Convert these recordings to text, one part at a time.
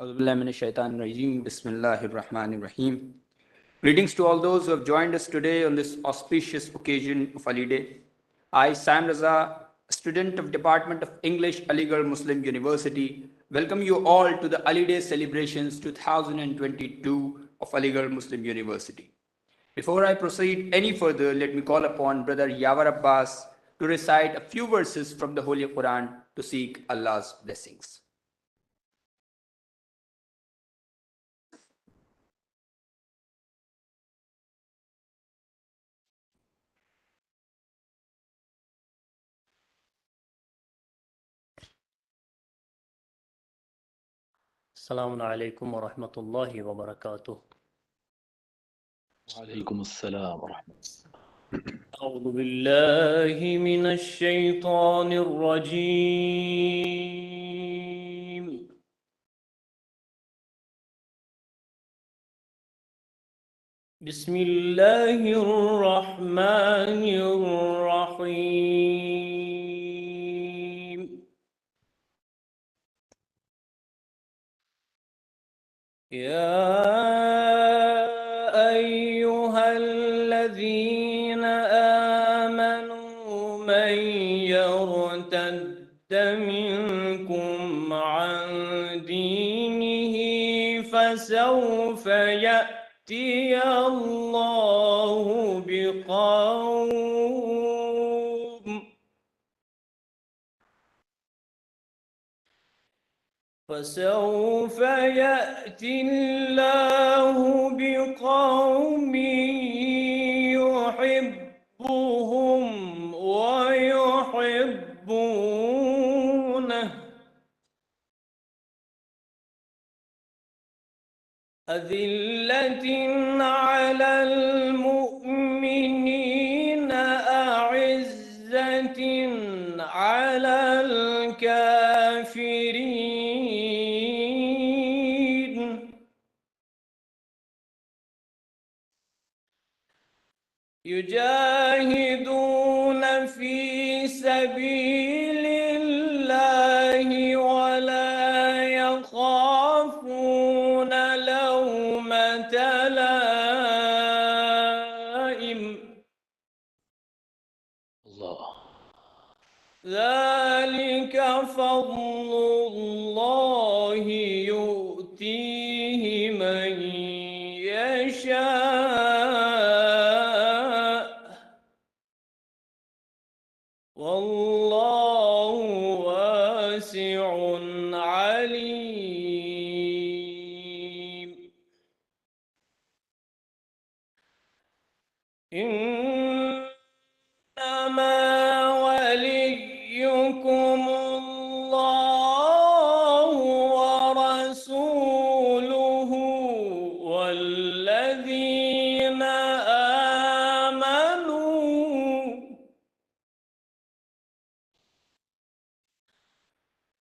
Bismillahirrahmanirrahim. Greetings to all those who have joined us today on this auspicious occasion of Ali Day. I, Sam Raza, a student of Department of English, Aligarh Muslim University, welcome you all to the Ali Day celebrations 2022 of Aligarh Muslim University. Before I proceed any further, let me call upon Brother Yawar Abbas to recite a few verses from the Holy Quran to seek Allah's blessings. السلام عليكم ورحمة الله وبركاته. وعليكم السلام ورحمة الله. أعوذ بالله من الشيطان الرجيم. بسم الله الرحمن الرحيم. يا أيها الذين آمنوا من يرتد منكم عن دينه فسوف يأتي الله بقوم يحبهم ويحبونه أذلة على المؤمنين أعزة على الكافرين يجاهدون في سبيل الله ولا يخافون لومة لائم الله. ذلك فضل الله يؤتيه من يشاء والله واسع عليم. إنما وليكم الله ورسوله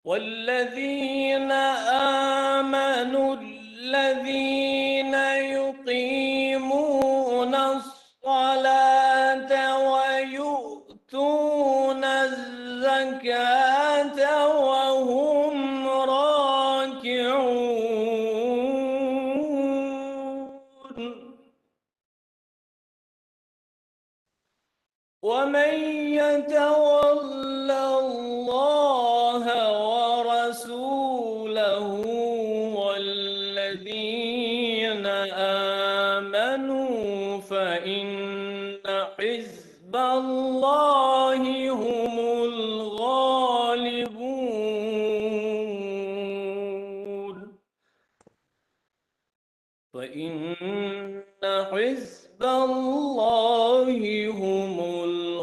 والذين آمنوا الذين يقيمون الصلاة ويؤتون الزكاة وهم راكعون ومن يتول الله ورسوله والذين آمنوا فإن حزب الله هم الغالبون فإن حزب الله هم الغالبون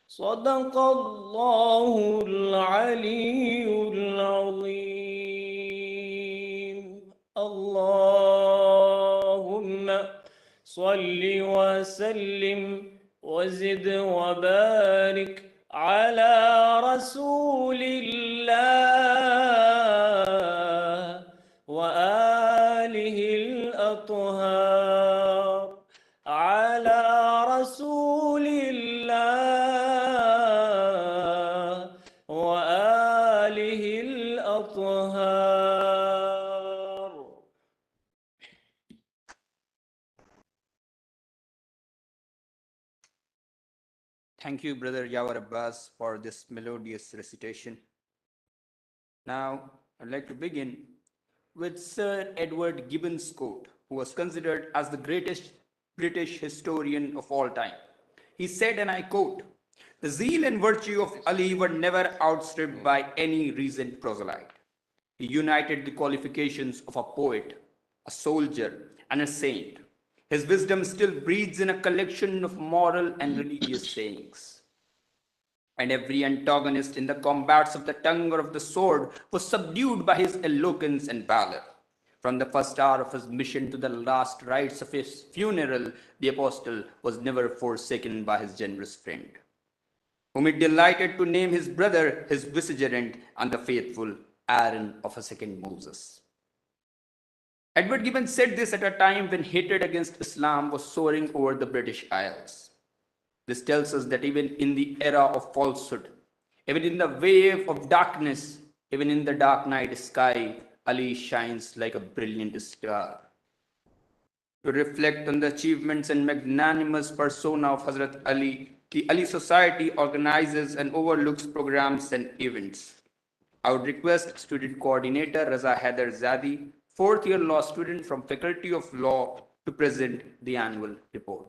صدق الله العلي العظيم اللهم صل وسلم وزد وبارك على رسول الله وآله الأطهار على رسول الله وآله الأطهار. Thank you, Brother Yawar Abbas, for this melodious recitation. Now, I'd like to begin with Sir Edward Gibbon's quote, who was considered as the greatest British historian of all time. He said, and I quote, "The zeal and virtue of Ali were never outstripped by any recent proselyte. He united the qualifications of a poet, a soldier, and a saint. His wisdom still breathes in a collection of moral and religious sayings. And every antagonist in the combats of the tongue or of the sword was subdued by his eloquence and valor. From the first hour of his mission to the last rites of his funeral, the apostle was never forsaken by his generous friend, whom he delighted to name his brother, his vicegerent, and the faithful Aaron of a second Moses." Edward Gibbon said this at a time when hatred against Islam was soaring over the British Isles. This tells us that even in the era of falsehood, even in the wave of darkness, even in the dark night sky, Ali shines like a brilliant star. To reflect on the achievements and magnanimous persona of Hazrat Ali, the Ali Society organizes and overlooks programs and events. I would request Student Coordinator Raza Haider Zadi, fourth-year law student from Faculty of Law, to present the annual report.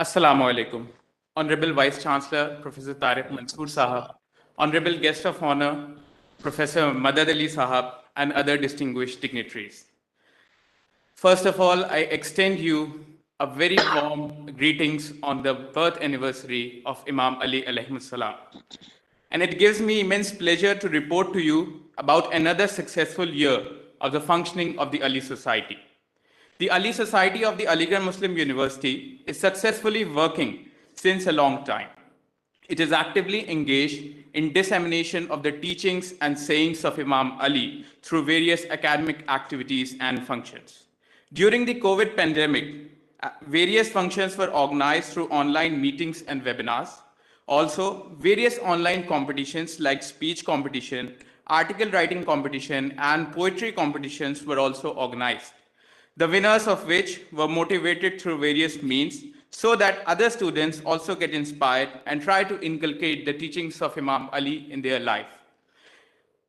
Assalamu alaikum. Honorable Vice Chancellor Professor Tariq Mansour Sahab, Honorable Guest of Honor Professor Madad Ali Sahab, and other distinguished dignitaries. First of all, I extend you a very warm greetings on the birth anniversary of Imam Ali alayhi salam. And it gives me immense pleasure to report to you about another successful year of the functioning of the Ali Society. The Ali Society of the Aligarh Muslim University is successfully working since a long time. It is actively engaged in dissemination of the teachings and sayings of Imam Ali through various academic activities and functions. During the COVID pandemic, various functions were organized through online meetings and webinars. Also, various online competitions like speech competition, article writing competition, and poetry competitions were also organized, the winners of which were motivated through various means so that other students also get inspired and try to inculcate the teachings of Imam Ali in their life.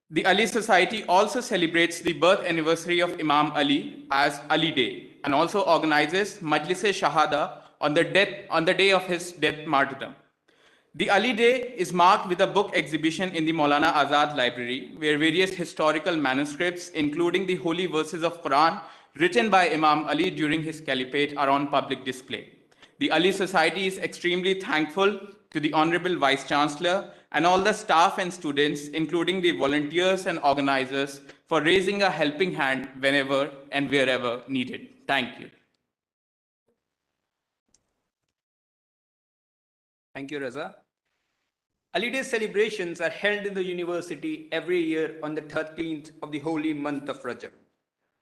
The Ali Society also celebrates the birth anniversary of Imam Ali as Ali Day and also organizes Majlis-e-Shahada on the day of his death martyrdom. The Ali Day is marked with a book exhibition in the Maulana Azad Library, where various historical manuscripts, including the holy verses of Quran written by Imam Ali during his caliphate, are on public display. The Ali Society is extremely thankful to the Honorable Vice Chancellor and all the staff and students, including the volunteers and organizers, for raising a helping hand whenever and wherever needed. Thank you. Thank you, Raza. Ali Day celebrations are held in the university every year on the 13th of the holy month of Rajab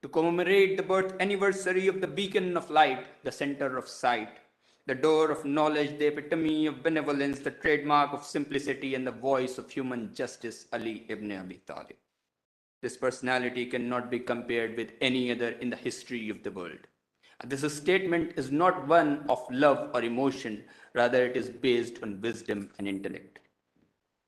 to commemorate the birth anniversary of the beacon of light, the center of sight, the door of knowledge, the epitome of benevolence, the trademark of simplicity, and the voice of human justice, Ali ibn Abi Talib. This personality cannot be compared with any other in the history of the world. This statement is not one of love or emotion, rather it is based on wisdom and intellect.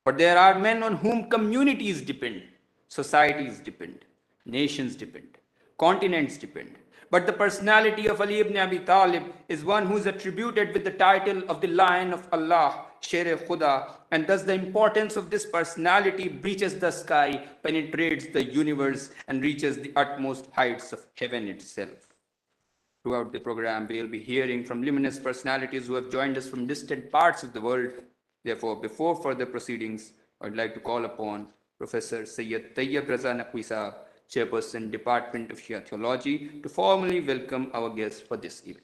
But there are men on whom communities depend, societies depend, nations depend, continents depend. But the personality of Ali ibn Abi Talib is one who is attributed with the title of the Lion of Allah, Sher Khuda, and thus the importance of this personality breaches the sky, penetrates the universe, and reaches the utmost heights of heaven itself. Throughout the program, we will be hearing from luminous personalities who have joined us from distant parts of the world. Therefore, before further proceedings, I would like to call upon Professor Syed Raza Naqvi Sahab, Chairperson, Department of Shia Theology, to formally welcome our guests for this event.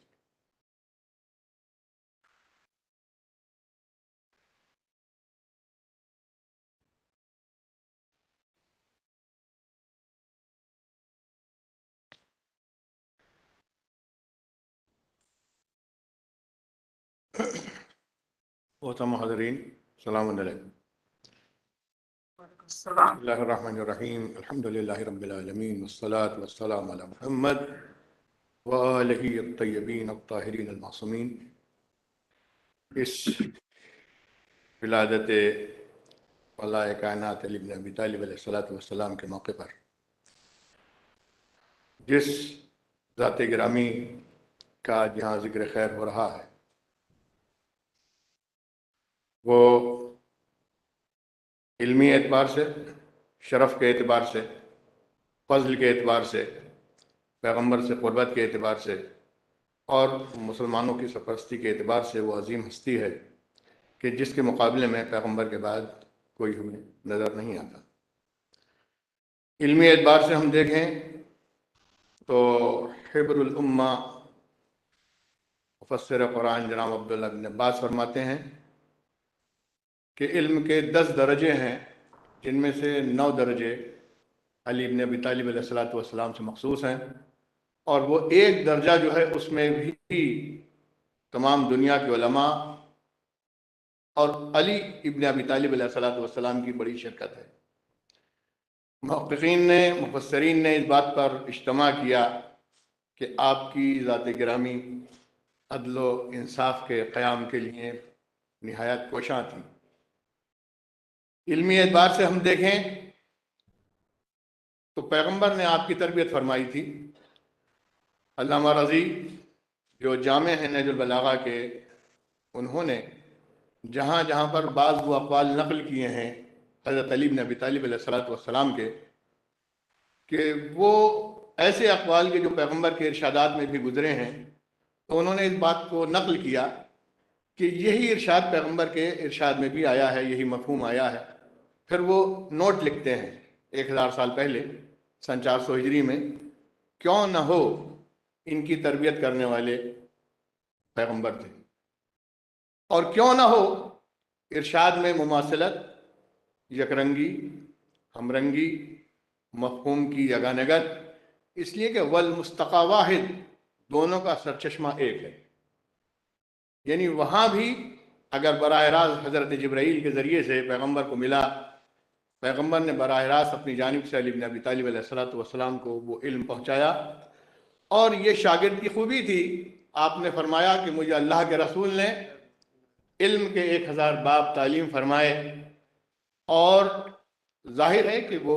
محترم حاضرین، السلام علیکم۔ بسم اللہ الرحمن الرحیم، الحمد للہ رب العالمین، والصلاة والسلام علی محمد وآلہ الطیبین الطاہرین المعصومین۔ اس ولادت فلاح کائنات علی بن ابی طالب علیہ الصلاۃ والسلام کے موقع پر جس ذات گرامی کا جہاں ذکر خیر ہو رہا ہے، وہ علمی اعتبار سے، شرف کے اعتبار سے، فضل کے اعتبار سے، پیغمبر سے قربت کے اعتبار سے، اور مسلمانوں کی سرپرستی کے اعتبار سے وہ عظیم ہستی ہے کہ جس کے مقابلے میں پیغمبر کے بعد کوئی ہمیں نظر نہیں آتا۔ علمی اعتبار سے ہم دیکھیں تو حبر الامہ مفسر قرآن جناب عبداللہ بن عباس فرماتے ہیں کہ علم کے 10 درجے ہیں، جن میں سے 9 درجے علی بن ابی طالب علیہ الصلاۃ والسلام سے مخصوص ہیں، اور وہ ایک درجہ جو ہے اس میں بھی تمام دنیا کے علماء اور علی ابن ابی طالب علیہ الصلاۃ والسلام کی بڑی شرکت ہے۔ محققین نے، مفسرین نے اس بات پر اجتماع کیا کہ آپ کی ذات گرامی عدل و انصاف کے قیام کے لیے نہایت کوشاں تھی۔ علمی اعتبار سے ہم دیکھیں تو پیغمبر نے آپ کی تربیت فرمائی تھی۔ علامہ رضی جو جامع ہیں نہج البلاغہ کے، انہوں نے جہاں جہاں پر بعض وہ اقوال نقل کیے ہیں حضرت علی بن ابی طالب علیہ الصلاۃ والسلام کے، کہ وہ ایسے اقوال کے جو پیغمبر کے ارشادات میں بھی گزرے ہیں، تو انہوں نے اس بات کو نقل کیا کہ یہی ارشاد پیغمبر کے ارشاد میں بھی آیا ہے، یہی مفہوم آیا ہے۔ پھر وہ نوٹ لکھتے ہیں 1000 سال پہلے، سن 400 ہجری میں، کیوں نہ ہو ان کی تربیت کرنے والے پیغمبر تھے، اور کیوں نہ ہو ارشاد میں مماثلت، یکرنگی، ہمرنگی، مفہوم کی یگانگت، اس لیے کہ والمستقی واحد، دونوں کا سرچشمہ ایک ہے۔ یعنی وہاں بھی اگر براہ راست حضرت جبرائیل کے ذریعے سے پیغمبر کو ملا، پیغمبر نے براہ راست اپنی جانب سے علی بن ابی طالب علیہ الصلاۃ والسلام کو وہ علم پہنچایا، اور یہ شاگرد کی خوبی تھی۔ آپ نے فرمایا کہ مجھے اللہ کے رسول نے علم کے 1000 باب تعلیم فرمائے، اور ظاہر ہے کہ وہ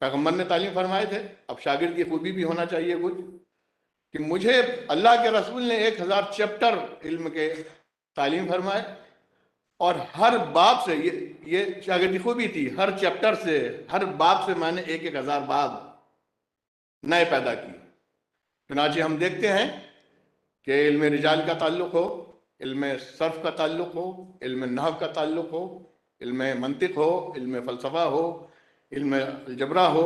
پیغمبر نے تعلیم فرمائے تھے۔ اب شاگرد کی خوبی بھی ہونا چاہیے کچھ، کہ مجھے اللہ کے رسول نے 1000 چیپٹر علم کے تعلیم فرمائے، اور ہر باب سے، یہ شاگردی خوبی تھی، ہر چیپٹر سے، ہر باب سے میں نے 1000 باب نئے پیدا کیے۔ چنانچہ ہم دیکھتے ہیں کہ علم رجال کا تعلق ہو، علم صرف کا تعلق ہو، علم نحو کا تعلق ہو، علم منطق ہو، علم فلسفہ ہو، علم الجبرا ہو،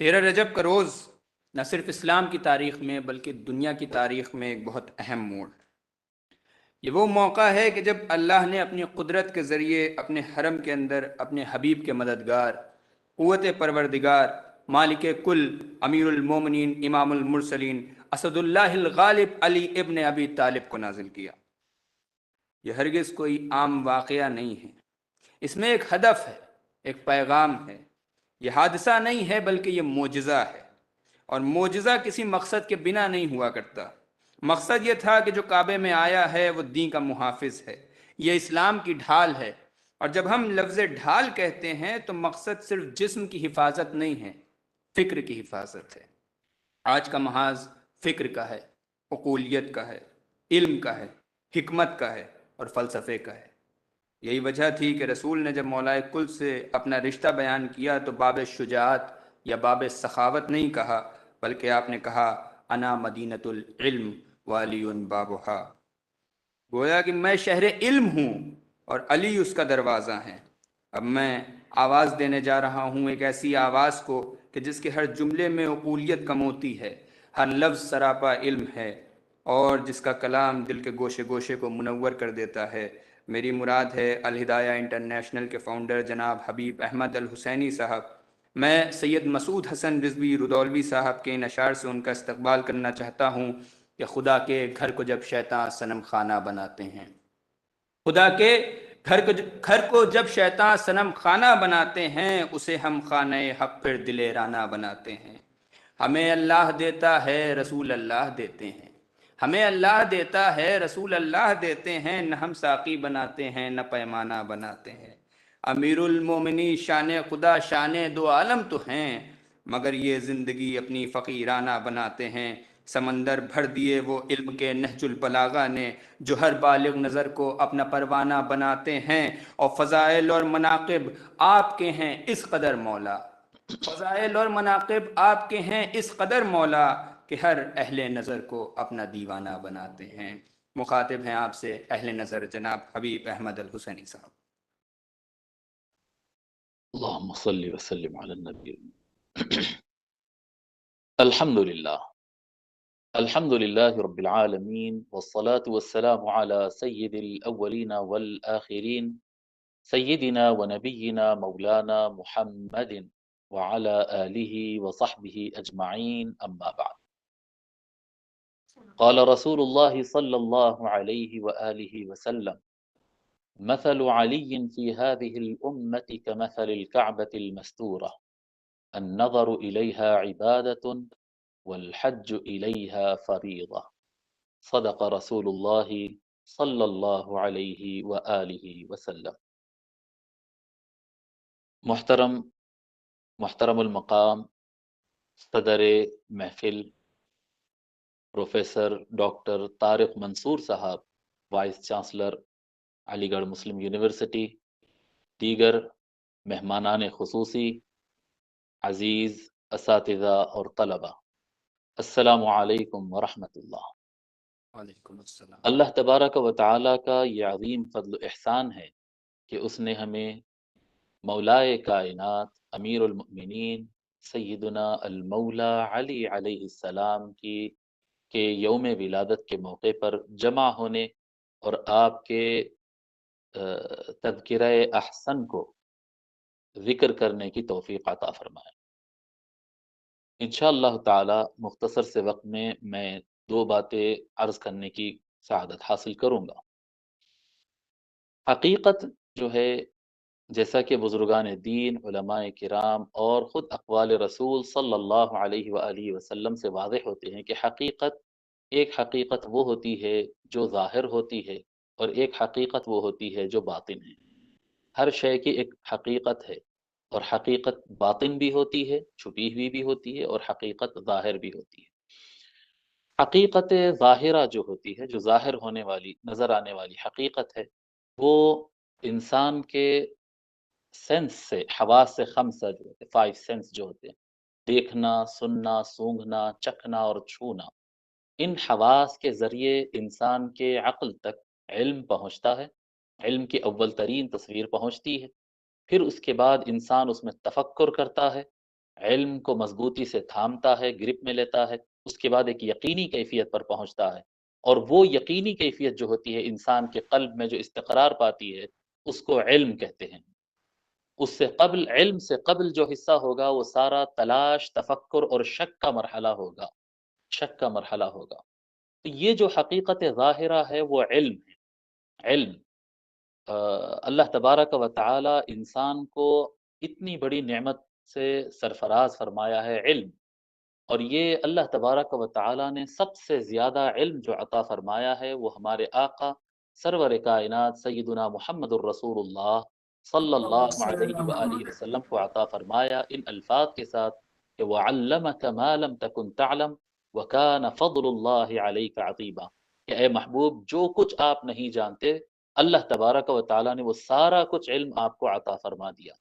13 رجب کا روز نہ صرف اسلام کی تاریخ میں بلکہ دنیا کی تاریخ میں ایک بہت اہم موڑ ہے۔ یہ وہ موقع ہے کہ جب اللہ نے اپنی قدرت کے ذریعے اپنے حرم کے اندر اپنے حبیب کے مددگار، قوت پروردگار، مالک کل، امیر المومنین، امام المرسلین، اسد اللہ الغالب علی ابن ابی طالب کو نازل کیا۔ یہ ہرگز کوئی عام واقعہ نہیں ہے، اس میں ایک ہدف ہے، ایک پیغام ہے۔ یہ حادثہ نہیں ہے بلکہ یہ معجزہ ہے، اور معجزہ کسی مقصد کے بنا نہیں ہوا کرتا۔ مقصد یہ تھا کہ جو کعبے میں آیا ہے وہ دین کا محافظ ہے، یہ اسلام کی ڈھال ہے۔ اور جب ہم لفظ ڈھال کہتے ہیں تو مقصد صرف جسم کی حفاظت نہیں ہے، فکر کی حفاظت ہے۔ آج کا محاذ فکر کا ہے، عقولیت کا ہے، علم کا ہے، حکمت کا ہے اور فلسفے کا ہے۔ یہی وجہ تھی کہ رسول نے جب مولائے کل سے اپنا رشتہ بیان کیا تو باب شجاعت یا باب سخاوت نہیں کہا، بلکہ آپ نے کہا انا مدینۃ العلم والی بابھا، گویا کہ میں شہر علم ہوں اور علی اس کا دروازہ ہے۔ اب میں آواز دینے جا رہا ہوں ایک ایسی آواز کو کہ جس کے ہر جملے میں عقولیت کا موتی ہے، ہر لفظ سراپا علم ہے، اور جس کا کلام دل کے گوشے گوشے کو منور کر دیتا ہے۔ میری مراد ہے الہدایہ انٹرنیشنل کے فاؤنڈر جناب حبیب احمد الحسینی صاحب۔ میں سید مسعود حسن رضوی رودولوی صاحب کے ان اشعار سے ان کا استقبال کرنا چاہتا ہوں کہ خدا کے گھر کو جب شیطان صنم خانہ بناتے ہیں، خدا کے گھر کو جب شیطان صنم خانہ بناتے ہیں، اسے ہم خانہ حق پھر دلیرانہ بناتے ہیں۔ ہمیں اللہ دیتا ہے رسول اللہ دیتے ہیں، ہمیں اللہ دیتا ہے رسول اللہ دیتے ہیں، نہ ہم ساقی بناتے ہیں نہ پیمانہ بناتے ہیں۔ امیر المومنی شان خدا شان دو عالم تو ہیں، مگر یہ زندگی اپنی فقیرانہ بناتے ہیں۔ سمندر بھر دیے وہ علم کے نہج البلاغہ نے، جو ہر بالغ نظر کو اپنا پروانہ بناتے ہیں، اور فضائل اور مناقب آپ کے ہیں اس قدر مولا، فضائل اور مناقب آپ کے ہیں اس قدر مولا کہ ہر اہل نظر کو اپنا دیوانہ بناتے ہیں۔ مخاطب ہیں آپ سے اہل نظر جناب حبیب احمد الحسینی صاحب۔ اللهم صل وسلم على النبي. الحمد لله، الحمد لله رب العالمين، والصلاة والسلام على سيد الأولين والآخرين، سيدنا ونبينا مولانا محمد وعلى آله وصحبه أجمعين، أما بعد. قال رسول الله صلى الله عليه وآله وسلم: مثل علي في هذه الأمة كمثل الكعبة المستورة، النظر إليها عبادة والحج إليها فريضة، صدق رسول الله صلى الله عليه وآله وسلم. محترم المقام صدر محفل پروفیسر ڈاکٹر طارق منصور صاحب، وائس چانسلر علی گڑھ مسلم یونیورسٹی، دیگر مہمانان خصوصی، عزیز اساتذہ اور طلبہ، السلام علیکم ورحمۃ اللہ۔ وعلیکم السلام۔ اللہ تبارک و تعالیٰ کا یہ عظیم فضل و احسان ہے کہ اس نے ہمیں مولائے کائنات امیر المؤمنین سیدنا المولا علی علیہ السلام کے یوم ولادت کے موقع پر جمع ہونے اور آپ کے تذکرہ احسن کو ذکر کرنے کی توفیق عطا فرمائے۔ انشاءاللہ تعالی مختصر سے وقت میں 2 باتیں عرض کرنے کی سعادت حاصل کروں گا۔ حقیقت جو ہے، جیسا کہ بزرگان دین، علماء کرام اور خود اقوال رسول صلی اللہ علیہ وآلہ وسلم سے واضح ہوتے ہیں کہ ایک حقیقت وہ ہوتی ہے جو ظاہر ہوتی ہے، اور ایک حقیقت وہ ہوتی ہے جو باطن ہے۔ ہر شے کی ایک حقیقت ہے، اور حقیقت باطن بھی ہوتی ہے، چھپی ہوئی بھی ہوتی ہے، اور حقیقت ظاہر بھی ہوتی ہے۔ حقیقت ظاہرہ جو ہوتی ہے، جو ظاہر ہونے والی، نظر آنے والی حقیقت ہے، وہ انسان کے سینس سے، حواس سے خمسہ جو ہوتے ہیں، 5 سینس جو ہوتے ہیں، دیکھنا، سننا، سونگھنا، چکھنا اور چھونا، ان حواس کے ذریعے انسان کے عقل تک علم پہنچتا ہے، علم کی اول ترین تصویر پہنچتی ہے، پھر اس کے بعد انسان اس میں تفکر کرتا ہے، علم کو مضبوطی سے تھامتا ہے، گرپ میں لیتا ہے، اس کے بعد ایک یقینی کیفیت پر پہنچتا ہے، اور وہ یقینی کیفیت جو ہوتی ہے انسان کے قلب میں جو استقرار پاتی ہے اس کو علم کہتے ہیں۔ اس سے قبل، علم سے قبل جو حصہ ہوگا وہ سارا تلاش، تفکر اور شک کا مرحلہ ہوگا، شک کا مرحلہ ہوگا۔ تو یہ جو حقیقت ظاہرہ ہے وہ علم ہے۔ علم اللہ تبارک و تعالی انسان کو اتنی بڑی نعمت سے سرفراز فرمایا ہے، علم۔ اور یہ اللہ تبارک و تعالی نے سب سے زیادہ علم جو عطا فرمایا ہے وہ ہمارے آقا سرور کائنات سیدنا محمد الرسول اللہ صلی اللہ علیہ وآلہ وسلم کو عطا فرمایا ان الفاظ کے ساتھ کہ وَعَلَّمَكَ مَا لَمْ تَكُنْ تَعْلَمْ وَكَانَ فَضْلُ اللَّهِ عَلَيْكَ عَظِيمًا، کہ اے محبوب جو کچھ آپ نہیں جانتے اللہ تبارک و تعالی نے وہ سارا کچھ علم آپ کو عطا فرما دیا،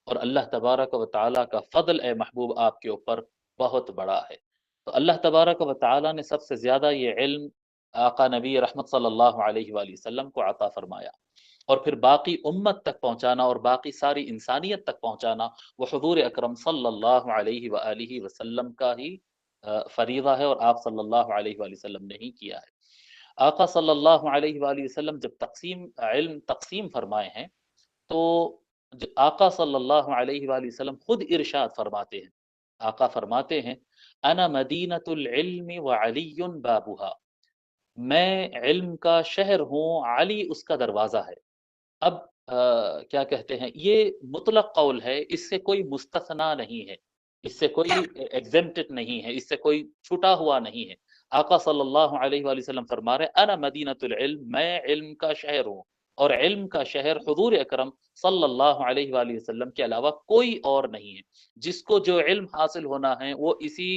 اور اللہ تبارک و تعالی کا فضل اے محبوب آپ کے اوپر بہت بڑا ہے۔ تو اللہ تبارک و تعالی نے سب سے زیادہ یہ علم آقا نبی رحمت صلی اللہ علیہ وآلہ وسلم کو عطا فرمایا، اور پھر باقی امت تک پہنچانا اور باقی ساری انسانیت تک پہنچانا وہ حضور اکرم صلی اللہ علیہ وآلہ وسلم کا ہی فریضہ ہے، اور آپ صلی اللہ علیہ وآلہ وسلم نے ہی کیا ہے۔ آقا صلی اللہ علیہ وآلہ وسلم جب علم تقسیم فرمائے ہیں تو آقا صلی اللہ علیہ وآلہ وسلم خود ارشاد فرماتے ہیں، آقا فرماتے ہیں انا مدینۃ العلم وعلی بابها، میں علم کا شہر ہوں، علی اس کا دروازہ ہے۔ اب کیا کہتے ہیں، یہ مطلق قول ہے، اس سے کوئی مستثنا نہیں ہے، اس سے کوئی ایگزمپٹڈ نہیں ہے، اس سے کوئی چھٹا ہوا نہیں ہے۔ آقا صلی اللہ علیہ وآلہ وسلم فرما رہے انا مدینۃ العلم، میں علم کا شہر ہوں، اور علم کا شہر حضور اکرم صلی اللہ علیہ وآلہ وسلم کے علاوہ کوئی اور نہیں ہے۔ جس کو جو علم حاصل ہونا ہے وہ اسی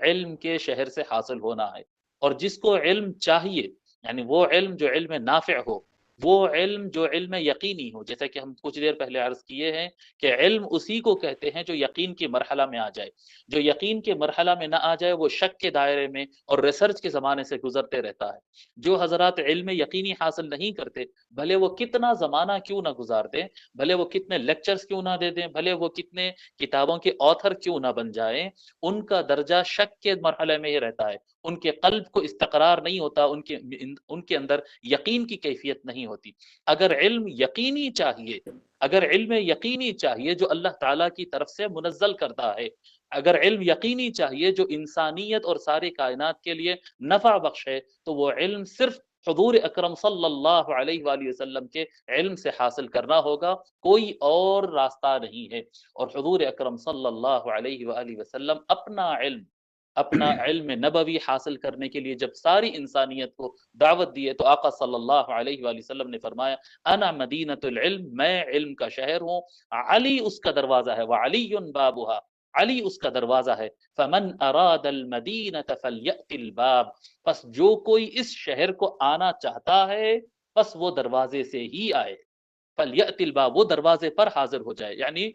علم کے شہر سے حاصل ہونا ہے، اور جس کو علم چاہیے یعنی وہ علم جو علم نافع ہو، وہ علم جو علم یقینی ہو، جیسا کہ ہم کچھ دیر پہلے عرض کیے ہیں کہ علم اسی کو کہتے ہیں جو یقین کے مرحلہ میں آ جائے۔ جو یقین کے مرحلہ میں نہ آ جائے وہ شک کے دائرے میں اور ریسرچ کے زمانے سے گزرتے رہتا ہے۔ جو حضرات علم یقینی حاصل نہیں کرتے، بھلے وہ کتنا زمانہ کیوں نہ گزار دیں، بھلے وہ کتنے لیکچرز کیوں نہ دے دیں، بھلے وہ کتنے کتابوں کے آتھر کیوں نہ بن جائیں، ان کا درجہ شک کے مرحلے میں ہی رہتا ہے۔ ان کے قلب کو استقرار نہیں ہوتا، ان کے اندر یقین کی کیفیت نہیں ہوتی۔ اگر علم یقینی چاہیے، اگر علم یقینی چاہیے جو اللہ تعالیٰ کی طرف سے منزل کرتا ہے، اگر علم یقینی چاہیے جو انسانیت اور ساری کائنات کے لیے نفع بخش ہے، تو وہ علم صرف حضور اکرم صلی اللہ علیہ وآلہ وسلم کے علم سے حاصل کرنا ہوگا، کوئی اور راستہ نہیں ہے۔ اور حضور اکرم صلی اللہ علیہ وآلہ وسلم اپنا علم نبوی حاصل کرنے کے لیے جب ساری انسانیت کو دعوت دی ہے تو آقا صلی اللہ علیہ وآلہ وسلم نے فرمایا انا مدینۃ العلم، میں علم کا شہر ہوں، علی اس کا دروازہ ہے، وعلی بابها، علی اس کا دروازہ ہے، فمن اراد المدینۃ فلیأت الباب، پس جو کوئی اس شہر کو آنا چاہتا ہے پس وہ دروازے سے ہی آئے، فلیأت الباب، وہ دروازے پر حاضر ہو جائے۔ یعنی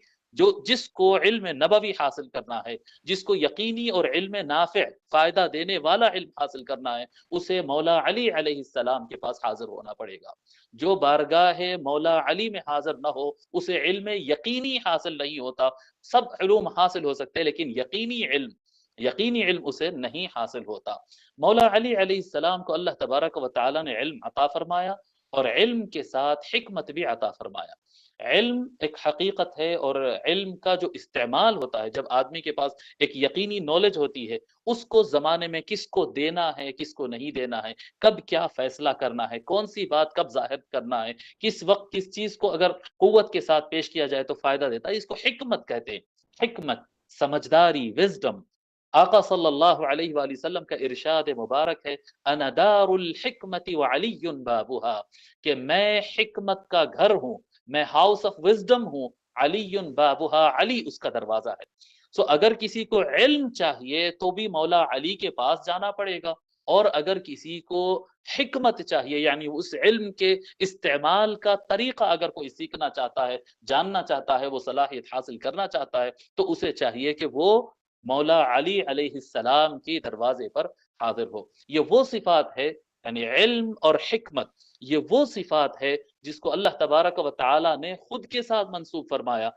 جس کو علم نبوی حاصل کرنا ہے، جس کو یقینی اور علم نافع فائدہ دینے والا علم حاصل کرنا ہے، اسے مولا علی علیہ السلام کے پاس حاضر ہونا پڑے گا۔ جو بارگاہ مولا علی میں حاضر نہ ہو اسے علم یقینی حاصل نہیں ہوتا۔ سب علوم حاصل ہو سکتے لیکن یقینی علم اسے نہیں حاصل ہوتا۔ مولا علی علیہ السلام کو اللہ تبارک و تعالی نے علم عطا فرمایا، اور علم کے ساتھ حکمت بھی عطا فرمایا۔ علم ایک حقیقت ہے، اور علم کا جو استعمال ہوتا ہے جب آدمی کے پاس ایک یقینی نالج ہوتی ہے، اس کو زمانے میں کس کو دینا ہے کس کو نہیں دینا ہے، کب کیا فیصلہ کرنا ہے، کون سی بات کب ظاہر کرنا ہے، کس وقت کس چیز کو اگر قوت کے ساتھ پیش کیا جائے تو فائدہ دیتا ہے، اس کو حکمت کہتے ہیں۔ حکمت، سمجھداری، وزڈم۔ آقا صلی اللہ علیہ وآلہ وسلم کا ارشاد مبارک ہے انا دار الحکمت وعلی بابها، کہ میں حکمت کا گھر ہوں، میں ہاؤس آف وزڈم ہوں، علی بابها، علی اس کا دروازہ ہے۔ سو اگر کسی کو علم چاہیے تو بھی مولا علی کے پاس جانا پڑے گا، اور اگر کسی کو حکمت چاہیے یعنی اس علم کے استعمال کا طریقہ اگر کوئی سیکھنا چاہتا ہے، جاننا چاہتا ہے، وہ صلاحیت حاصل کرنا چاہتا ہے، تو اسے چاہیے کہ وہ مولا علی علیہ السلام کی دروازے پر حاضر ہو۔ یہ وہ صفات ہے یعنی علم اور حکمت، یہ وہ صفات ہے جس کو اللہ تبارک و تعالی نے خود کے ساتھ منسوب فرمایا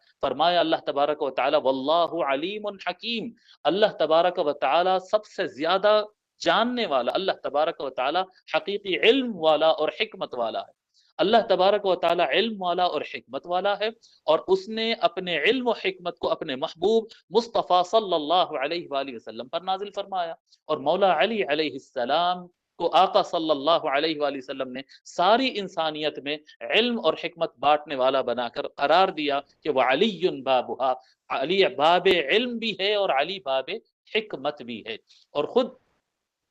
اللہ تبارک و تعالی واللہ علیم حکیم، اللہ تبارک و تعالی سب سے زیادہ جاننے والا، اللہ تبارک و تعالی حقیقی علم والا اور حکمت والا ہے۔ اللہ تبارک و تعالی علم والا اور حکمت والا ہے، اور اس نے اپنے علم و حکمت کو اپنے محبوب مصطفیٰ صلی اللہ علیہ وآلہ وسلم پر نازل فرمایا، اور مولا علی علیہ السلام کو آقا صلی اللہ علیہ وآلہ وسلم نے ساری انسانیت میں علم اور حکمت بانٹنے والا بنا کر قرار دیا کہ وہ علی بابھا، علی باب علم بھی ہے اور علی باب حکمت بھی ہے۔